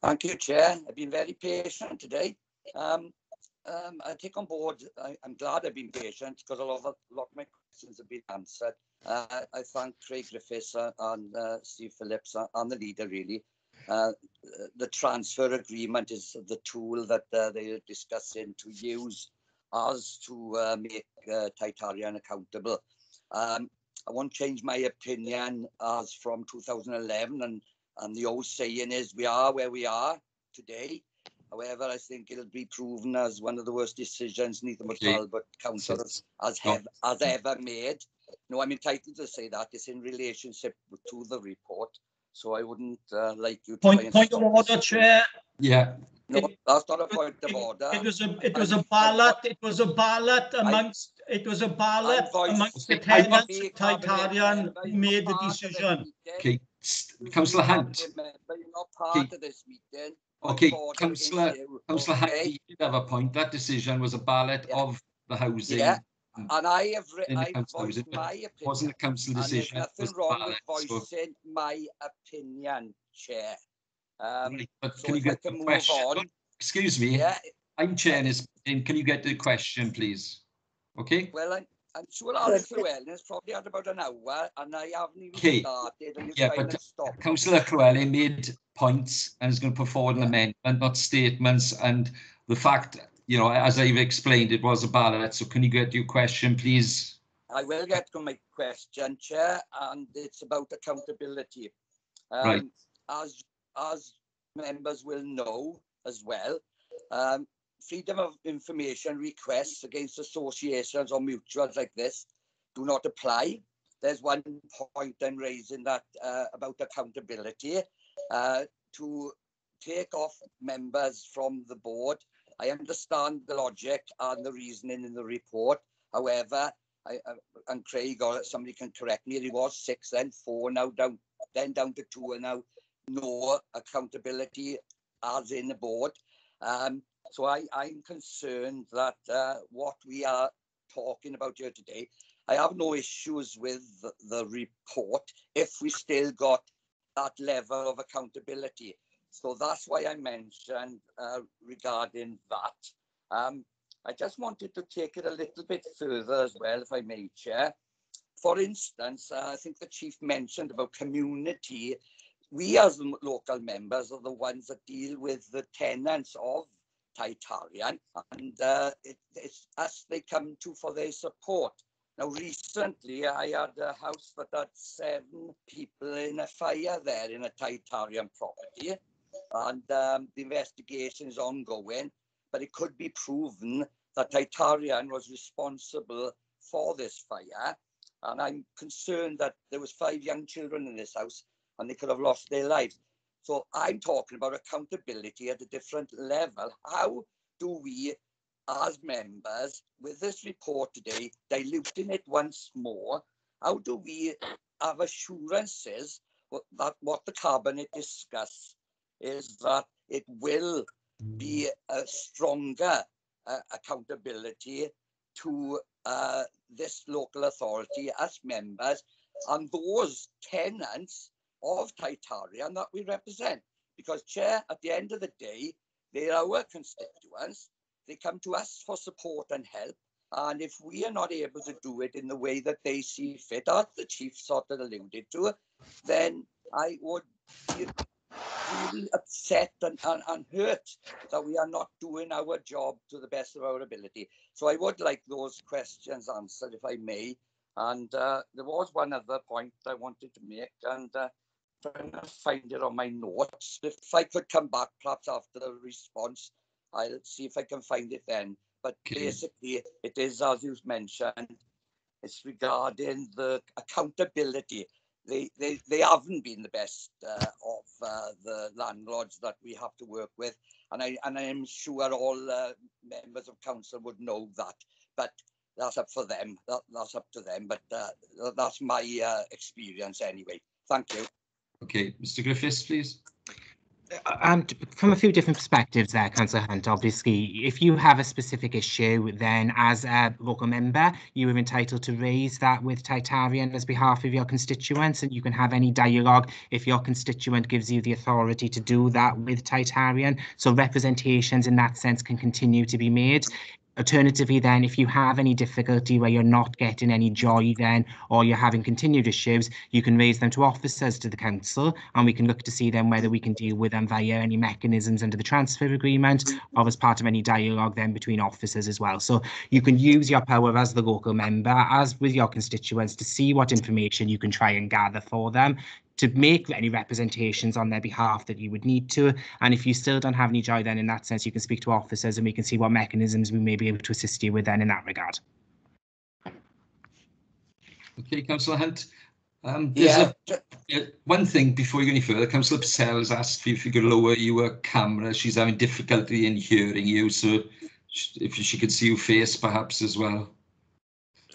[SPEAKER 12] Thank you, Chair. I've been very patient today. I take on board, I'm glad I've been patient because a lot of my questions have been answered. I thank Craig Griffiths and Steve Phillips and the leader, really. The transfer agreement is the tool that they are discussing to use as to make Titalian accountable. I won't change my opinion as from 2011, and the old saying is we are where we are today. However, I think it'll be proven as one of the worst decisions Neath and Talbot Council has ever made. No, I'm entitled to say that. It's in relationship to the report, so I wouldn't like you to
[SPEAKER 7] point of order, Chair.
[SPEAKER 12] Yeah. No, that's not a point of order.
[SPEAKER 7] It was a ballot. It was a ballot amongst the tenants. Titalian made the decision.
[SPEAKER 1] Okay, Councillor Hunt.
[SPEAKER 12] But you're not part of this meeting.
[SPEAKER 1] Okay, Councillor Hunt, you did have a point. That decision was a ballot of the housing.
[SPEAKER 12] Yeah, and I've voiced my opinion.
[SPEAKER 1] It wasn't a council decision.
[SPEAKER 12] And there's nothing wrong with voicing my opinion, Chair.
[SPEAKER 1] Right, but
[SPEAKER 12] so
[SPEAKER 1] can you get the question? Excuse me.
[SPEAKER 12] Yeah.
[SPEAKER 1] I'm chairing this meeting. Can you get the question, please? Okay.
[SPEAKER 12] Well, I'm sure Alex Llewellyn has probably had about an hour, and I haven't even started. And you're trying to stop.
[SPEAKER 1] Councillor Llewellyn made points and is going to put forward an amendment, not statements. And the fact, you know, as I've explained, it was a ballot. So can you get your question, please?
[SPEAKER 12] I will get to my question, Chair, and it's about accountability.
[SPEAKER 1] Right.
[SPEAKER 12] As members will know as well, freedom of information requests against associations or mutuals like this do not apply. There's one point I'm raising that about accountability. To take off members from the board, I understand the logic and the reasoning in the report, However, and Craig or somebody can correct me, it was 6, then 4, now down to 2, and now no accountability as in the board. So I'm concerned that what we are talking about here today, I have no issues with the report if we still got that level of accountability. So that's why I mentioned regarding that. I just wanted to take it a little bit further as well, if I may, Chair. For instance, I think the Chief mentioned about community. We as local members are the ones that deal with the tenants of Titarian, and it's us they come to for their support. Now, recently, I had a house that had 7 people in a fire there in a Titarian property, and the investigation is ongoing, but it could be proven that Titarian was responsible for this fire, and I'm concerned that there was 5 young children in this house, and they could have lost their lives. So I'm talking about accountability at a different level. How do we, as members, with this report today, diluting it once more, how do we have assurances that what the Cabinet discussed is that it will be a stronger accountability to this local authority as members and those tenants of Titarian that we represent? Because, Chair, at the end of the day, they're our constituents. They come to us for support and help. And if we are not able to do it in the way that they see fit, as the Chief sort of alluded to, then I would be really upset and hurt that we are not doing our job to the best of our ability. So I would like those questions answered, if I may. And there was one other point I wanted to make, and trying to find it on my notes. If I could come back perhaps after the response, I'll see if I can find it then. But basically, it is, as you mentioned, it's regarding the accountability. They haven't been the best of the landlords that we have to work with, and I'm sure all members of council would know that. But that's up for them. That's up to them. But that's my experience anyway. Thank you.
[SPEAKER 1] Okay, Mr. Griffiths, please.
[SPEAKER 10] From a few different perspectives there, Councillor Hunt, obviously, if you have a specific issue, then as a local member, you are entitled to raise that with Titarian as behalf of your constituents, and you can have any dialogue if your constituent gives you the authority to do that with Titarian. So representations in that sense can continue to be made. Alternatively, then, if you have any difficulty where you're not getting any joy then, or you're having continued issues, you can raise them to officers to the council, and we can look to see then whether we can deal with them via any mechanisms under the transfer agreement or as part of any dialogue then between officers as well. So you can use your power as the local member, as with your constituents, to see what information you can try and gather for them, to make any representations on their behalf that you would need to. And if you still don't have any joy, then in that sense, you can speak to officers and we can see what mechanisms we may be able to assist you with then in that regard.
[SPEAKER 1] Okay, Councillor Hunt. There's one thing before you go any further. Councillor Purcell has asked if you could lower your camera. She's having difficulty in hearing you, so if she could see your face perhaps as well.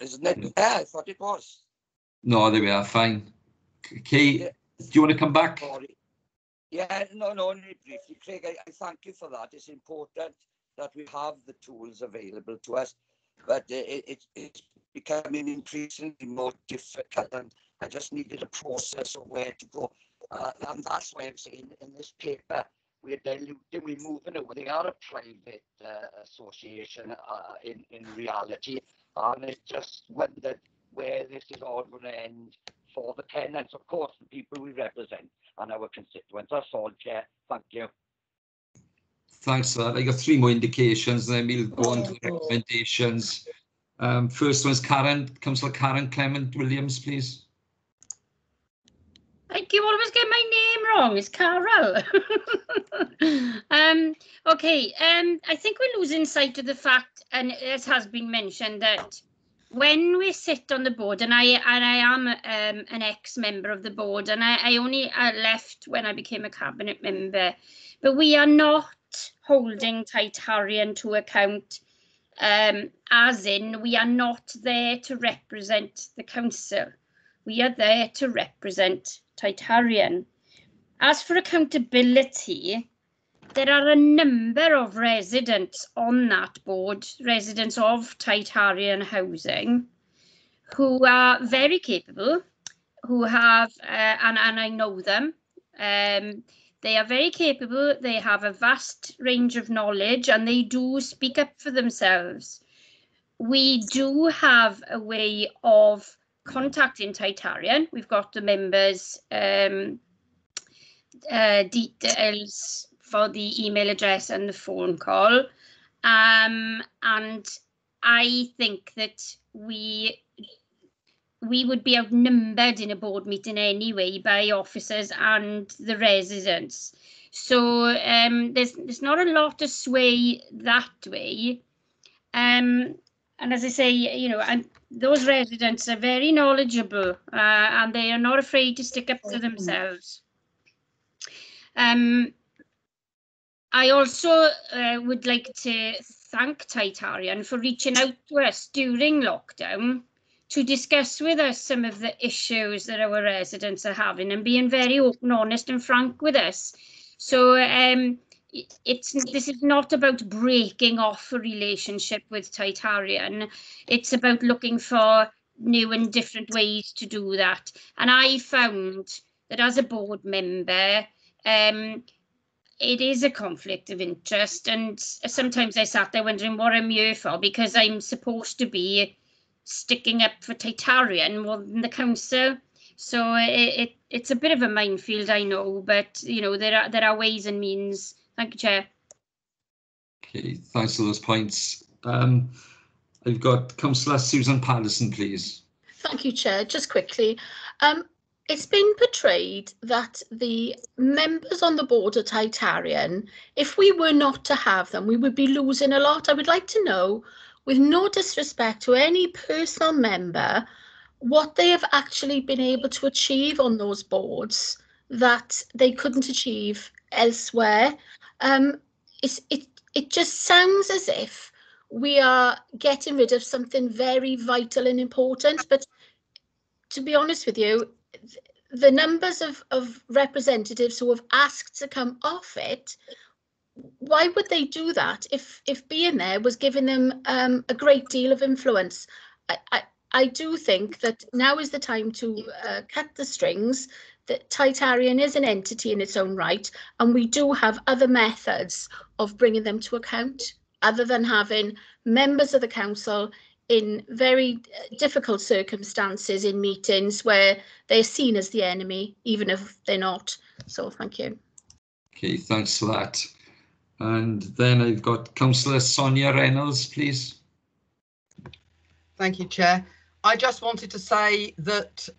[SPEAKER 12] Isn't it? Yeah, I thought it was.
[SPEAKER 1] No, there we are, fine. Okay, do you want to come back?
[SPEAKER 12] Sorry. Yeah, no, only briefly, Craig, I thank you for that. It's important that we have the tools available to us, but it's becoming increasingly more difficult, and I just needed a process of where to go. And that's why I'm saying in this paper, we're diluting, we're moving away. They are a private association in reality, and it's just wondered where this is all going to end for the tenants, of course, the people we represent and our constituents. That's all, Chair. Thank you.
[SPEAKER 1] Thanks for that. I got 3 more indications, and then we'll go on to the recommendations. First one is Councillor Karen Clement Williams, please.
[SPEAKER 15] Like you always get my name wrong. It's Carol. Okay. I think we're losing sight of the fact, and it has been mentioned, that when we sit on the board, and I am an ex-member of the board, and I only left when I became a cabinet member, but we are not holding Titarian to account as in we are not there to represent the council. We are there to represent Titarian. As for accountability, there are a number of residents on that board, residents of Titarian housing, who are very capable, who have, and I know them, they are very capable, they have a vast range of knowledge, and they do speak up for themselves. We do have a way of contacting Titarian. We've got the members' details for the email address and the phone call. And I think that we would be outnumbered in a board meeting anyway by officers and the residents. So there's not a lot to sway that way. And as I say, you know, those residents are very knowledgeable and they are not afraid to stick up for themselves. I also would like to thank Titarian for reaching out to us during lockdown to discuss with us some of the issues that our residents are having and being very open, honest and frank with us. So this is not about breaking off a relationship with Titarian. It's about looking for new and different ways to do that. And I found that as a board member, it is a conflict of interest, and sometimes I sat there wondering what I'm here for, because I'm supposed to be sticking up for Titarian more than the council. So it's a bit of a minefield, I know, but you know, there are ways and means. Thank you, Chair.
[SPEAKER 1] Okay, thanks for those points. I've got Councillor Susan Patterson, please.
[SPEAKER 16] Thank you, Chair. Just quickly, it's been portrayed that the members on the board are Titarian. If we were not to have them, we would be losing a lot. I would like to know, with no disrespect to any personal member, what they have actually been able to achieve on those boards that they couldn't achieve elsewhere. It just sounds as if we are getting rid of something very vital and important, but to be honest with you, the numbers of representatives who have asked to come off it, why would they do that if being there was giving them a great deal of influence? I do think that now is the time to cut the strings. That Titarian is an entity in its own right, and we do have other methods of bringing them to account, other than having members of the council in very difficult circumstances in meetings where they're seen as the enemy, even if they're not. So thank you.
[SPEAKER 1] Okay, thanks for that. And then I've got Councillor Sonia Reynolds, please.
[SPEAKER 5] Thank you, Chair. I just wanted to say that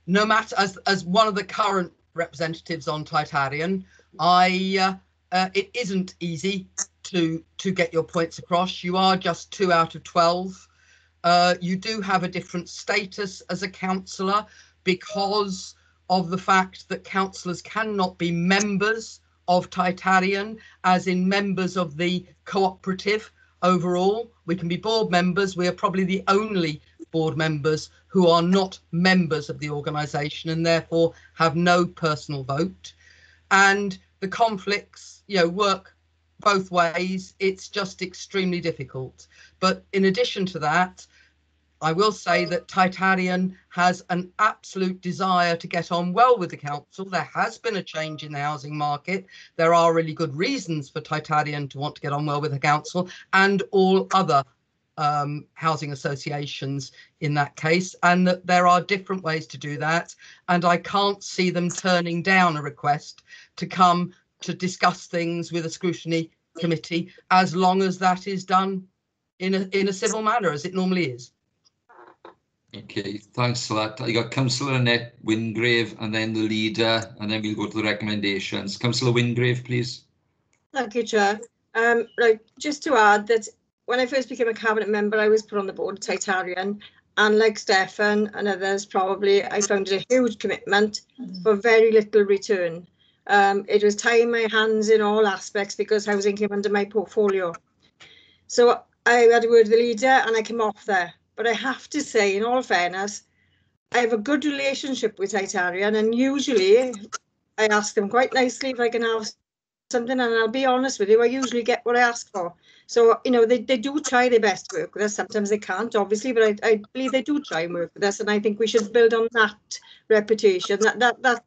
[SPEAKER 5] no matter, as one of the current representatives on Titarian, it isn't easy to get your points across. You are just 2 out of 12. You do have a different status as a councillor because of the fact that councillors cannot be members of Titarian, as in members of the cooperative overall. We can be board members. We are probably the only board members who are not members of the organisation and therefore have no personal vote. And the conflicts, you know, work both ways. It's just extremely difficult. But in addition to that, I will say that Titarian has an absolute desire to get on well with the council. There has been a change in the housing market. There are really good reasons for Titarian to want to get on well with the council and all other housing associations in that case, and that there are different ways to do that. And I can't see them turning down a request to come to discuss things with a scrutiny committee, as long as that is done in a civil manner, as it normally is.
[SPEAKER 1] Okay, thanks for that. I got Councillor Annette Wingrave and then the leader, and then we'll go to the recommendations. Councillor Wingrave, please.
[SPEAKER 18] Thank you, Chair. Right, just to add that when I first became a cabinet member, I was put on the board of Titarian, and like Stefan and others probably, I found it a huge commitment for very little return. It was tying my hands in all aspects because housing came under my portfolio. So I had a word with the leader and I came off there. But I have to say, in all fairness, I have a good relationship with Titarian, and usually I ask them quite nicely if I can have something, and I'll be honest with you, I usually get what I ask for. So, you know, they do try their best to work with us. Sometimes they can't, obviously, but I believe they do try and work with us, and I think we should build on that reputation, that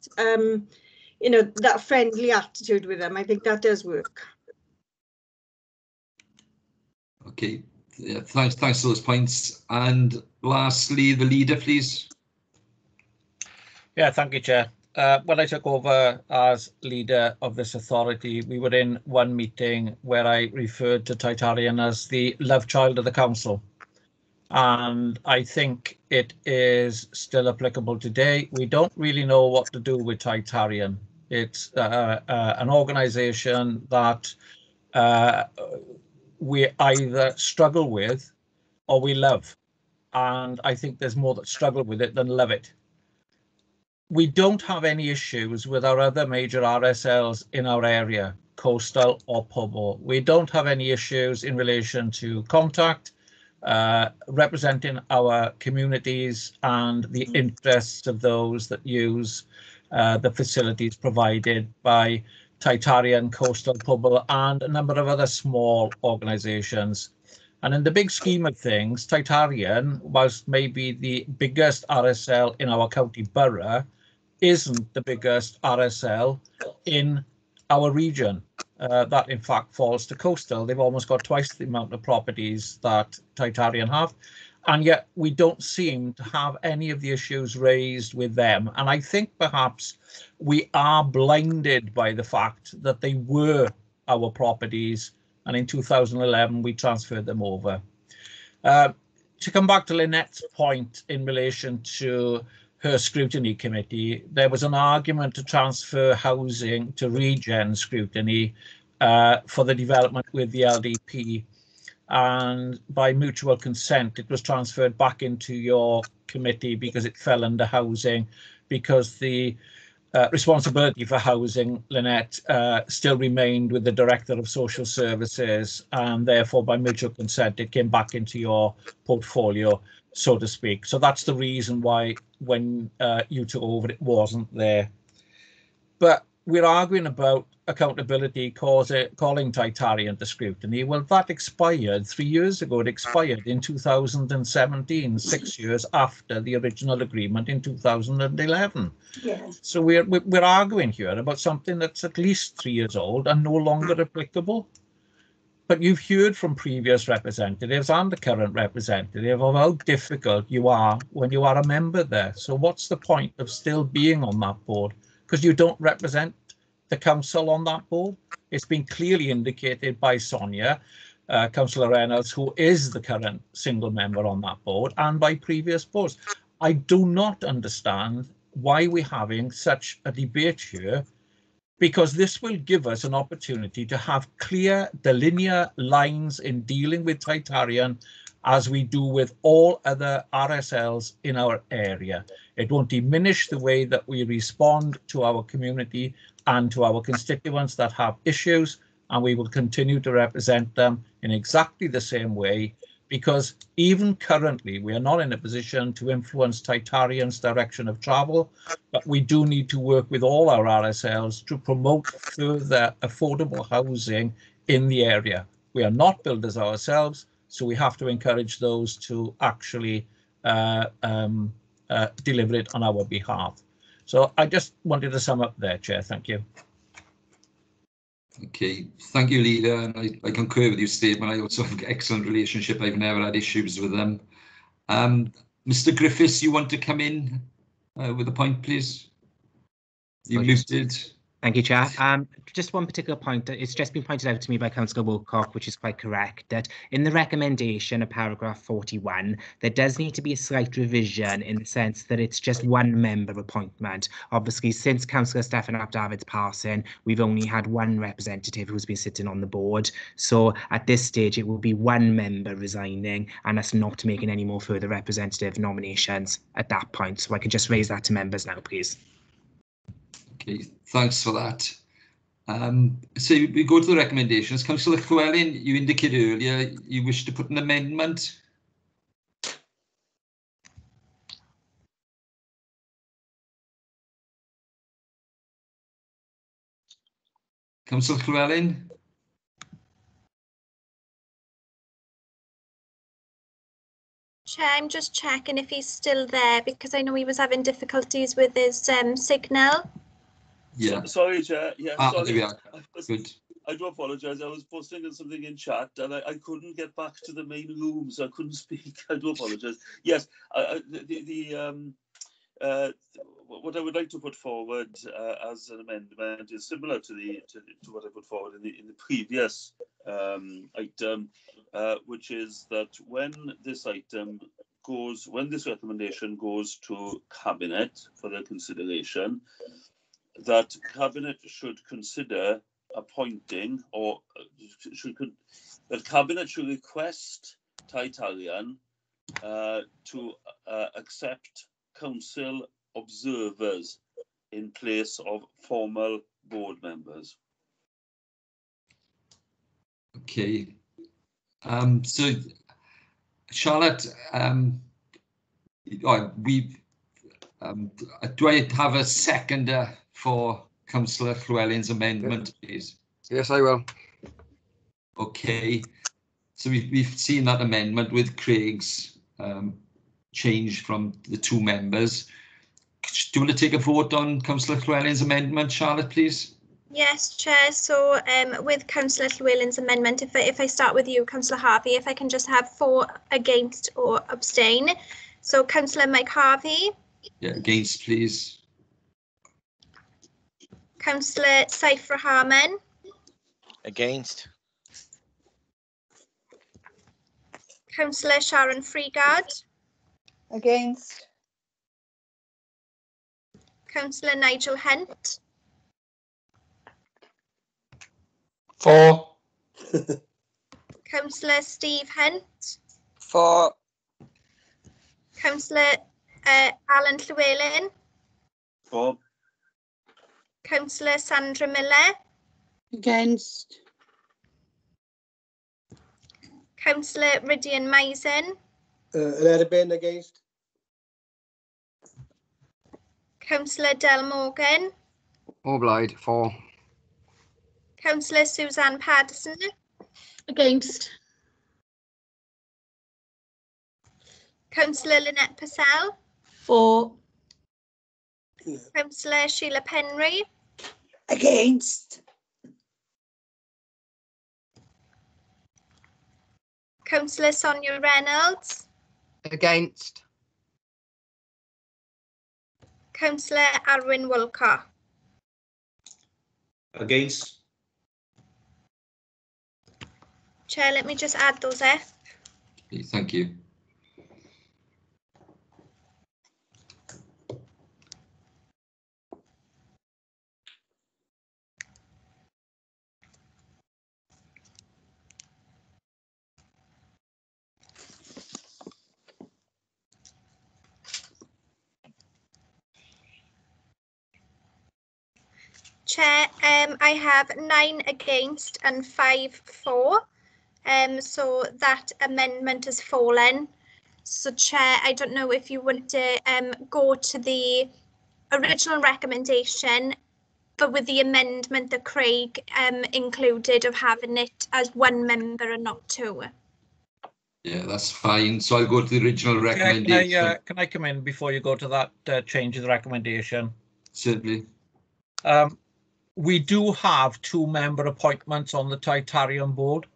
[SPEAKER 18] you know, that friendly attitude with them. I think that does work.
[SPEAKER 1] Okay, yeah, thanks for those points. And lastly, the leader, please.
[SPEAKER 7] Yeah, thank you, Chair. When I took over as leader of this authority, we were in one meeting where I referred to Titarian as the love child of the council. And I think it is still applicable today. We don't really know what to do with Titarian. It's an organisation that we either struggle with or we love. And I think there's more that struggle with it than love it. We don't have any issues with our other major RSLs in our area, coastal or pubble. We don't have any issues in relation to contact, representing our communities and the interests of those that use the facilities provided by Titarian, Coastal, Pubble, and a number of other small organisations. And in the big scheme of things, Titarian, whilst maybe the biggest RSL in our county borough, isn't the biggest RSL in our region. That in fact falls to Coastal. They've almost got twice the amount of properties that Titarian have, and yet we don't seem to have any of the issues raised with them. And I think perhaps we are blinded by the fact that they were our properties, and in 2011 we transferred them over. To come back to Lynette's point in relation to her scrutiny committee, there was an argument to transfer housing to regen scrutiny for the development with the LDP, and by mutual consent it was transferred back into your committee because it fell under housing, because the responsibility for housing, Lynette, still remained with the Director of Social Services, and therefore by mutual consent it came back into your portfolio, so to speak. So that's the reason why when you took over it wasn't there. But we're arguing about accountability calling Titarian to scrutiny. Well, that expired 3 years ago. It expired in 2017, 6 years after the original agreement in 2011.
[SPEAKER 11] Yes.
[SPEAKER 7] So we're arguing here about something that's at least 3 years old and no longer applicable. But you've heard from previous representatives and the current representative of how difficult you are when you are a member there. So what's the point of still being on that board? Because you don't represent the council on that board. It's been clearly indicated by Sonia, Councillor Reynolds, who is the current single member on that board, and by previous boards. I do not understand why we're having such a debate here, because this will give us an opportunity to have clear, linear lines in dealing with Titarian as we do with all other RSLs in our area. It won't diminish the way that we respond to our community and to our constituents that have issues, and we will continue to represent them in exactly the same way, because even currently we are not in a position to influence Titarian's direction of travel, but we do need to work with all our RSLs to promote further affordable housing in the area. We are not builders ourselves, so we have to encourage those to actually deliver it on our behalf. So I just wanted to sum up there, Chair. Thank you.
[SPEAKER 1] Okay, thank you, Leader, and I concur with your statement. I also have an excellent relationship. I've never had issues with them. Mr. Griffiths, you want to come in with a point, please? You muted.
[SPEAKER 10] Thank you, Chair. Just one particular point. It's just been pointed out to me by Councillor Wilcock, which is quite correct, that in the recommendation of paragraph 41, there does need to be a slight revision in the sense that it's just one member appointment. Obviously, since Councillor Steffan ap David's passing, we've only had one representative who's been sitting on the board. So at this stage, it will be one member resigning and us not making any more further representative nominations at that point. So I can just raise that to members now, please.
[SPEAKER 1] Okay, thanks for that. So we go to the recommendations. Councillor Llewellyn, you indicated earlier you wish to put an amendment. Councillor Llewellyn?
[SPEAKER 2] Chair, I'm just checking if he's still there because I know he was having difficulties with his signal.
[SPEAKER 1] Yeah.
[SPEAKER 8] Sorry, Chair. Yeah, sorry.
[SPEAKER 1] There we are. Good.
[SPEAKER 8] I do apologise. I was posting something in chat and I couldn't get back to the main room, so I couldn't speak. I do apologise. Yes, what I would like to put forward as an amendment is similar to what I put forward in the previous item, which is that when this recommendation goes to Cabinet for their consideration, that Cabinet should consider appointing, or that Cabinet should request Titalian to accept council observers in place of formal board members.
[SPEAKER 1] Okay. So Charlotte, do I have a seconder for Councillor Llewellyn's amendment, please?
[SPEAKER 4] Yes, I will.
[SPEAKER 1] Okay. So we've seen that amendment with Craig's change from the 2 members. Do you want to take a vote on Councillor Llewellyn's amendment, Charlotte, please?
[SPEAKER 2] Yes, Chair. So with Councillor Llewellyn's amendment, if I start with you, Councillor Harvey, if I can just have 4 against or abstain. So Councillor Mike Harvey.
[SPEAKER 1] Yeah, against, please.
[SPEAKER 2] Councillor Saifra Harman.
[SPEAKER 14] Against.
[SPEAKER 2] Councillor Sharon Freegard.
[SPEAKER 11] Against.
[SPEAKER 2] Councillor Nigel Hunt.
[SPEAKER 19] For.
[SPEAKER 2] Councillor Steve Hunt.
[SPEAKER 12] For.
[SPEAKER 2] Councillor Alan Llewellyn.
[SPEAKER 8] For.
[SPEAKER 2] Councillor Sandra Miller.
[SPEAKER 11] Against.
[SPEAKER 2] Councillor Rydian Maisen.
[SPEAKER 20] Erbyn, against.
[SPEAKER 2] Councillor Del Morgan.
[SPEAKER 4] Obliged, for.
[SPEAKER 2] Councillor Suzanne Paterson.
[SPEAKER 16] Against.
[SPEAKER 2] Councillor Lynette Purcell.
[SPEAKER 11] For.
[SPEAKER 2] Councillor Sheila Penry.
[SPEAKER 11] Against.
[SPEAKER 2] Councillor Sonia Reynolds.
[SPEAKER 5] Against.
[SPEAKER 2] Councillor Arwyn Wilcock.
[SPEAKER 6] Against.
[SPEAKER 2] Chair, let me just add those up.
[SPEAKER 1] Okay, thank you.
[SPEAKER 2] Chair, I have 9 against and 5 for. So that amendment has fallen. So Chair, I don't know if you want to go to the original recommendation, but with the amendment that Craig included of having it as 1 member and not 2.
[SPEAKER 1] Yeah, that's fine. So I'll go to the original recommendation.
[SPEAKER 7] Can I come in before you go to that change of the recommendation?
[SPEAKER 1] Certainly.
[SPEAKER 7] We do have 2 member appointments on the Titarian board,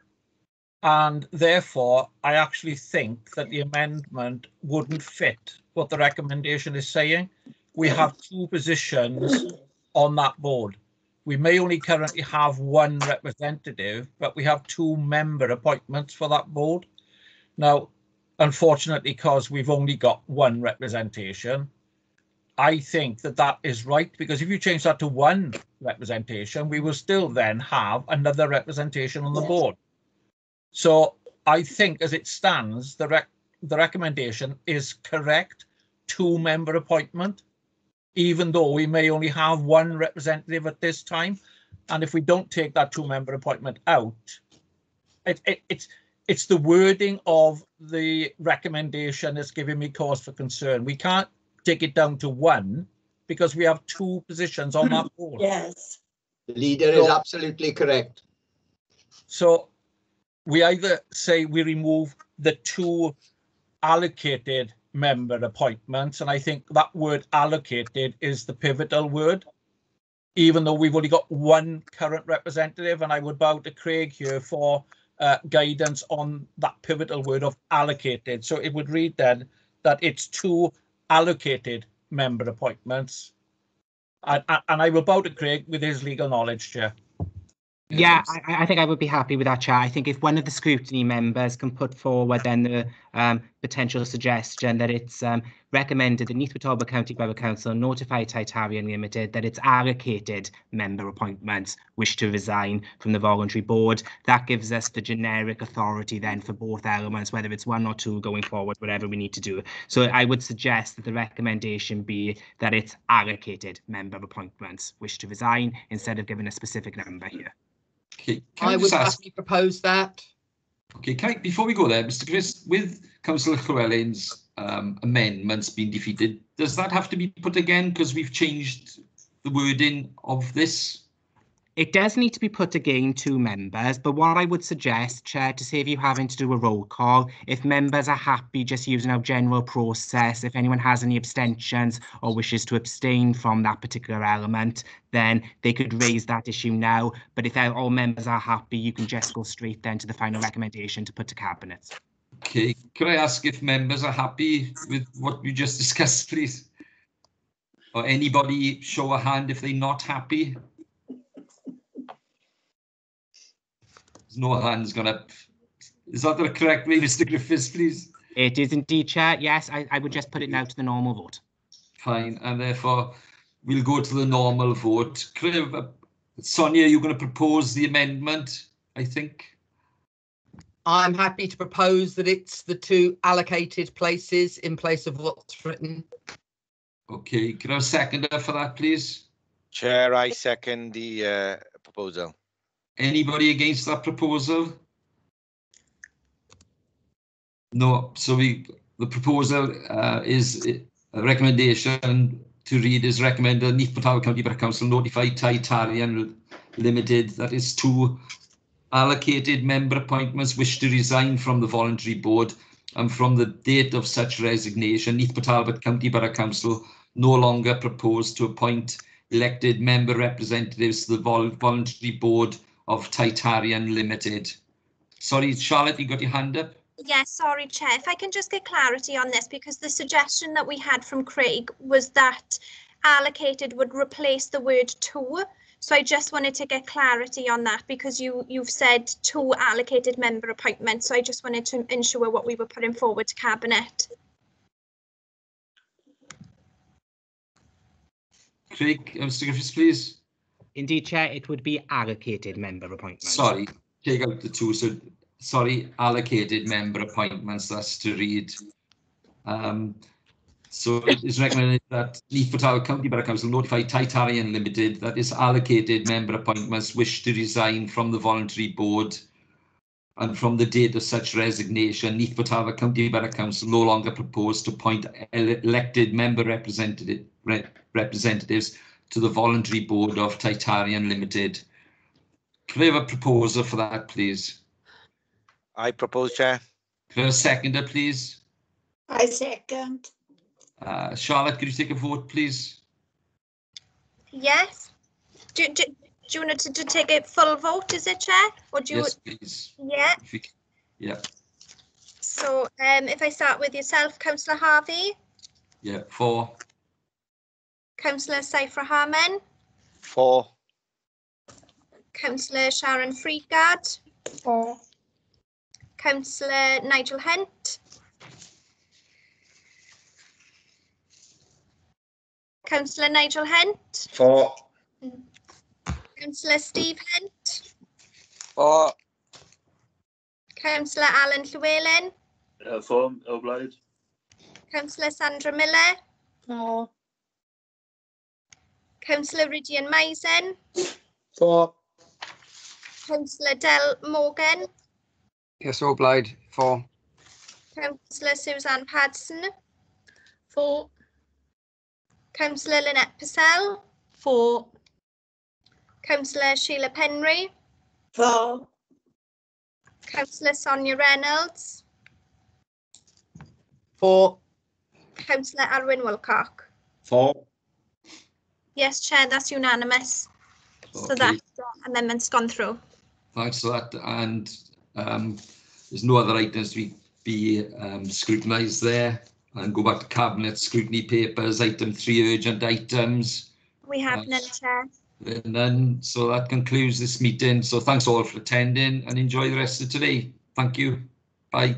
[SPEAKER 7] and therefore I actually think that the amendment wouldn't fit what the recommendation is saying. We have 2 positions on that board. We may only currently have 1 representative, but we have 2 member appointments for that board. Now, unfortunately, because we've only got 1 representation, I think that that is right, because if you change that to 1 representation, we will still then have another representation on the board. So I think as it stands, the recommendation is correct, 2 member appointment, even though we may only have 1 representative at this time. And if we don't take that 2-member appointment out, it's the wording of the recommendation that's giving me cause for concern. We can't take it down to 1 because we have 2 positions on that board.
[SPEAKER 11] Yes.
[SPEAKER 3] The leader is absolutely correct.
[SPEAKER 7] So we either say we remove the 2 allocated member appointments, and I think that word allocated is the pivotal word, even though we've only got 1 current representative, and I would bow to Craig here for guidance on that pivotal word of allocated. So it would read then that it's 2 allocated member appointments, and I will bow to Craig with his legal knowledge, Chair.
[SPEAKER 10] Yeah, I think I would be happy with that, Chair. I think if one of the scrutiny members can put forward then the potential suggestion that it's recommended that Neath Talbot County Borough Council notify Titarian Limited that its allocated member appointments wish to resign from the voluntary board, that gives us the generic authority then for both elements, whether it's 1 or 2 going forward, whatever we need to do. So I would suggest that the recommendation be that it's allocated member appointments wish to resign instead of giving a specific number here.
[SPEAKER 1] Okay,
[SPEAKER 5] I would happily propose that.
[SPEAKER 1] Okay, before we go there, Mr. Chris, with Councillor Llewellyn's amendments being defeated, does that have to be put again because we've changed the wording of this?
[SPEAKER 10] It does need to be put again to members, but what I would suggest, Chair, to save you having to do a roll call, if members are happy just using our general process, if anyone has any abstentions or wishes to abstain from that particular element, then they could raise that issue now. But if all members are happy, you can just go straight then to the final recommendation to put to Cabinet.
[SPEAKER 1] Okay, could I ask if members are happy with what we just discussed, please? Or anybody show a hand if they're not happy? There's no hands gone up. Is that the correct way, Mr. Griffiths, please?
[SPEAKER 10] It is indeed, Chair. Yes, I would just put it now to the normal vote.
[SPEAKER 1] Fine, and therefore we'll go to the normal vote. Sonia, you're going to propose the amendment, I think.
[SPEAKER 5] I'm happy to propose that it's the 2 allocated places in place of what's written.
[SPEAKER 1] Okay, can I have a seconder for that, please?
[SPEAKER 14] Chair, I second the proposal.
[SPEAKER 1] Anybody against that proposal? No, so the proposal is a recommendation to read as recommended Neath Talbot County Borough Council notify Titarian Limited that is 2 allocated member appointments wish to resign from the voluntary board, and from the date of such resignation, Neath Talbot County Borough Council no longer propose to appoint elected member representatives to the voluntary board of Titarian Limited. Sorry, Charlotte, you got your hand up?
[SPEAKER 2] Yes, sorry, Chair. If I can just get clarity on this, because the suggestion that we had from Craig was that allocated would replace the word 2. So I just wanted to get clarity on that because you've said 2 allocated member appointments. So I just wanted to ensure what we were putting forward to Cabinet.
[SPEAKER 1] Craig, Mr. Griffiths, please.
[SPEAKER 10] Indeed, Chair, it would be allocated member appointments.
[SPEAKER 1] Sorry, take out the 2. So, sorry, allocated member appointments, that's to read. So it is recommended that Neath Talbot County Borough Council notify Titarian Limited that its allocated member appointments wish to resign from the voluntary board, and from the date of such resignation, Neath Talbot County Borough Council no longer propose to appoint elected member representatives to the voluntary board of Titarian Limited. Could I have a proposer for that, please?
[SPEAKER 14] I propose, Chair.
[SPEAKER 1] Could I have a seconder, please?
[SPEAKER 11] I second.
[SPEAKER 1] Charlotte, could you take a vote, please?
[SPEAKER 2] Yes. Do you want to take a full vote, is it, Chair? Or do you?
[SPEAKER 1] Yes, please.
[SPEAKER 2] Yeah.
[SPEAKER 1] Yeah.
[SPEAKER 2] So if I start with yourself, Councillor Harvey.
[SPEAKER 1] Yeah, 4.
[SPEAKER 2] Councillor Saifra Harman.
[SPEAKER 14] 4.
[SPEAKER 2] Councillor Sharon Freegard.
[SPEAKER 11] 4.
[SPEAKER 2] Councillor Nigel Hunt. Councillor Nigel Hunt.
[SPEAKER 6] 4.
[SPEAKER 2] Councillor Steve Hunt.
[SPEAKER 12] 4.
[SPEAKER 2] Councillor Alan Llewellyn.
[SPEAKER 8] 4, obliged.
[SPEAKER 2] Councillor Sandra Miller.
[SPEAKER 11] 4.
[SPEAKER 2] Councillor Rydian Maisen.
[SPEAKER 20] 4.
[SPEAKER 2] Councillor Del Morgan,
[SPEAKER 4] Yes, so obliged. 4.
[SPEAKER 2] Councillor Suzanne Padson,
[SPEAKER 16] 4.
[SPEAKER 2] Councillor Lynette Purcell,
[SPEAKER 11] 4.
[SPEAKER 2] Councillor Sheila Penry,
[SPEAKER 11] 4.
[SPEAKER 2] Councillor Sonia Reynolds,
[SPEAKER 5] 4.
[SPEAKER 2] Councillor Alwyn Wilcock.
[SPEAKER 6] 4.
[SPEAKER 2] Yes, Chair, that's unanimous. So
[SPEAKER 1] Okay.
[SPEAKER 2] that amendment's gone through.
[SPEAKER 1] Thanks for that. And there's no other items to be scrutinised there. And go back to cabinet scrutiny papers, item 3 urgent items.
[SPEAKER 2] We have none, Chair.
[SPEAKER 1] None. So that concludes this meeting. So thanks all for attending and enjoy the rest of today. Thank you. Bye.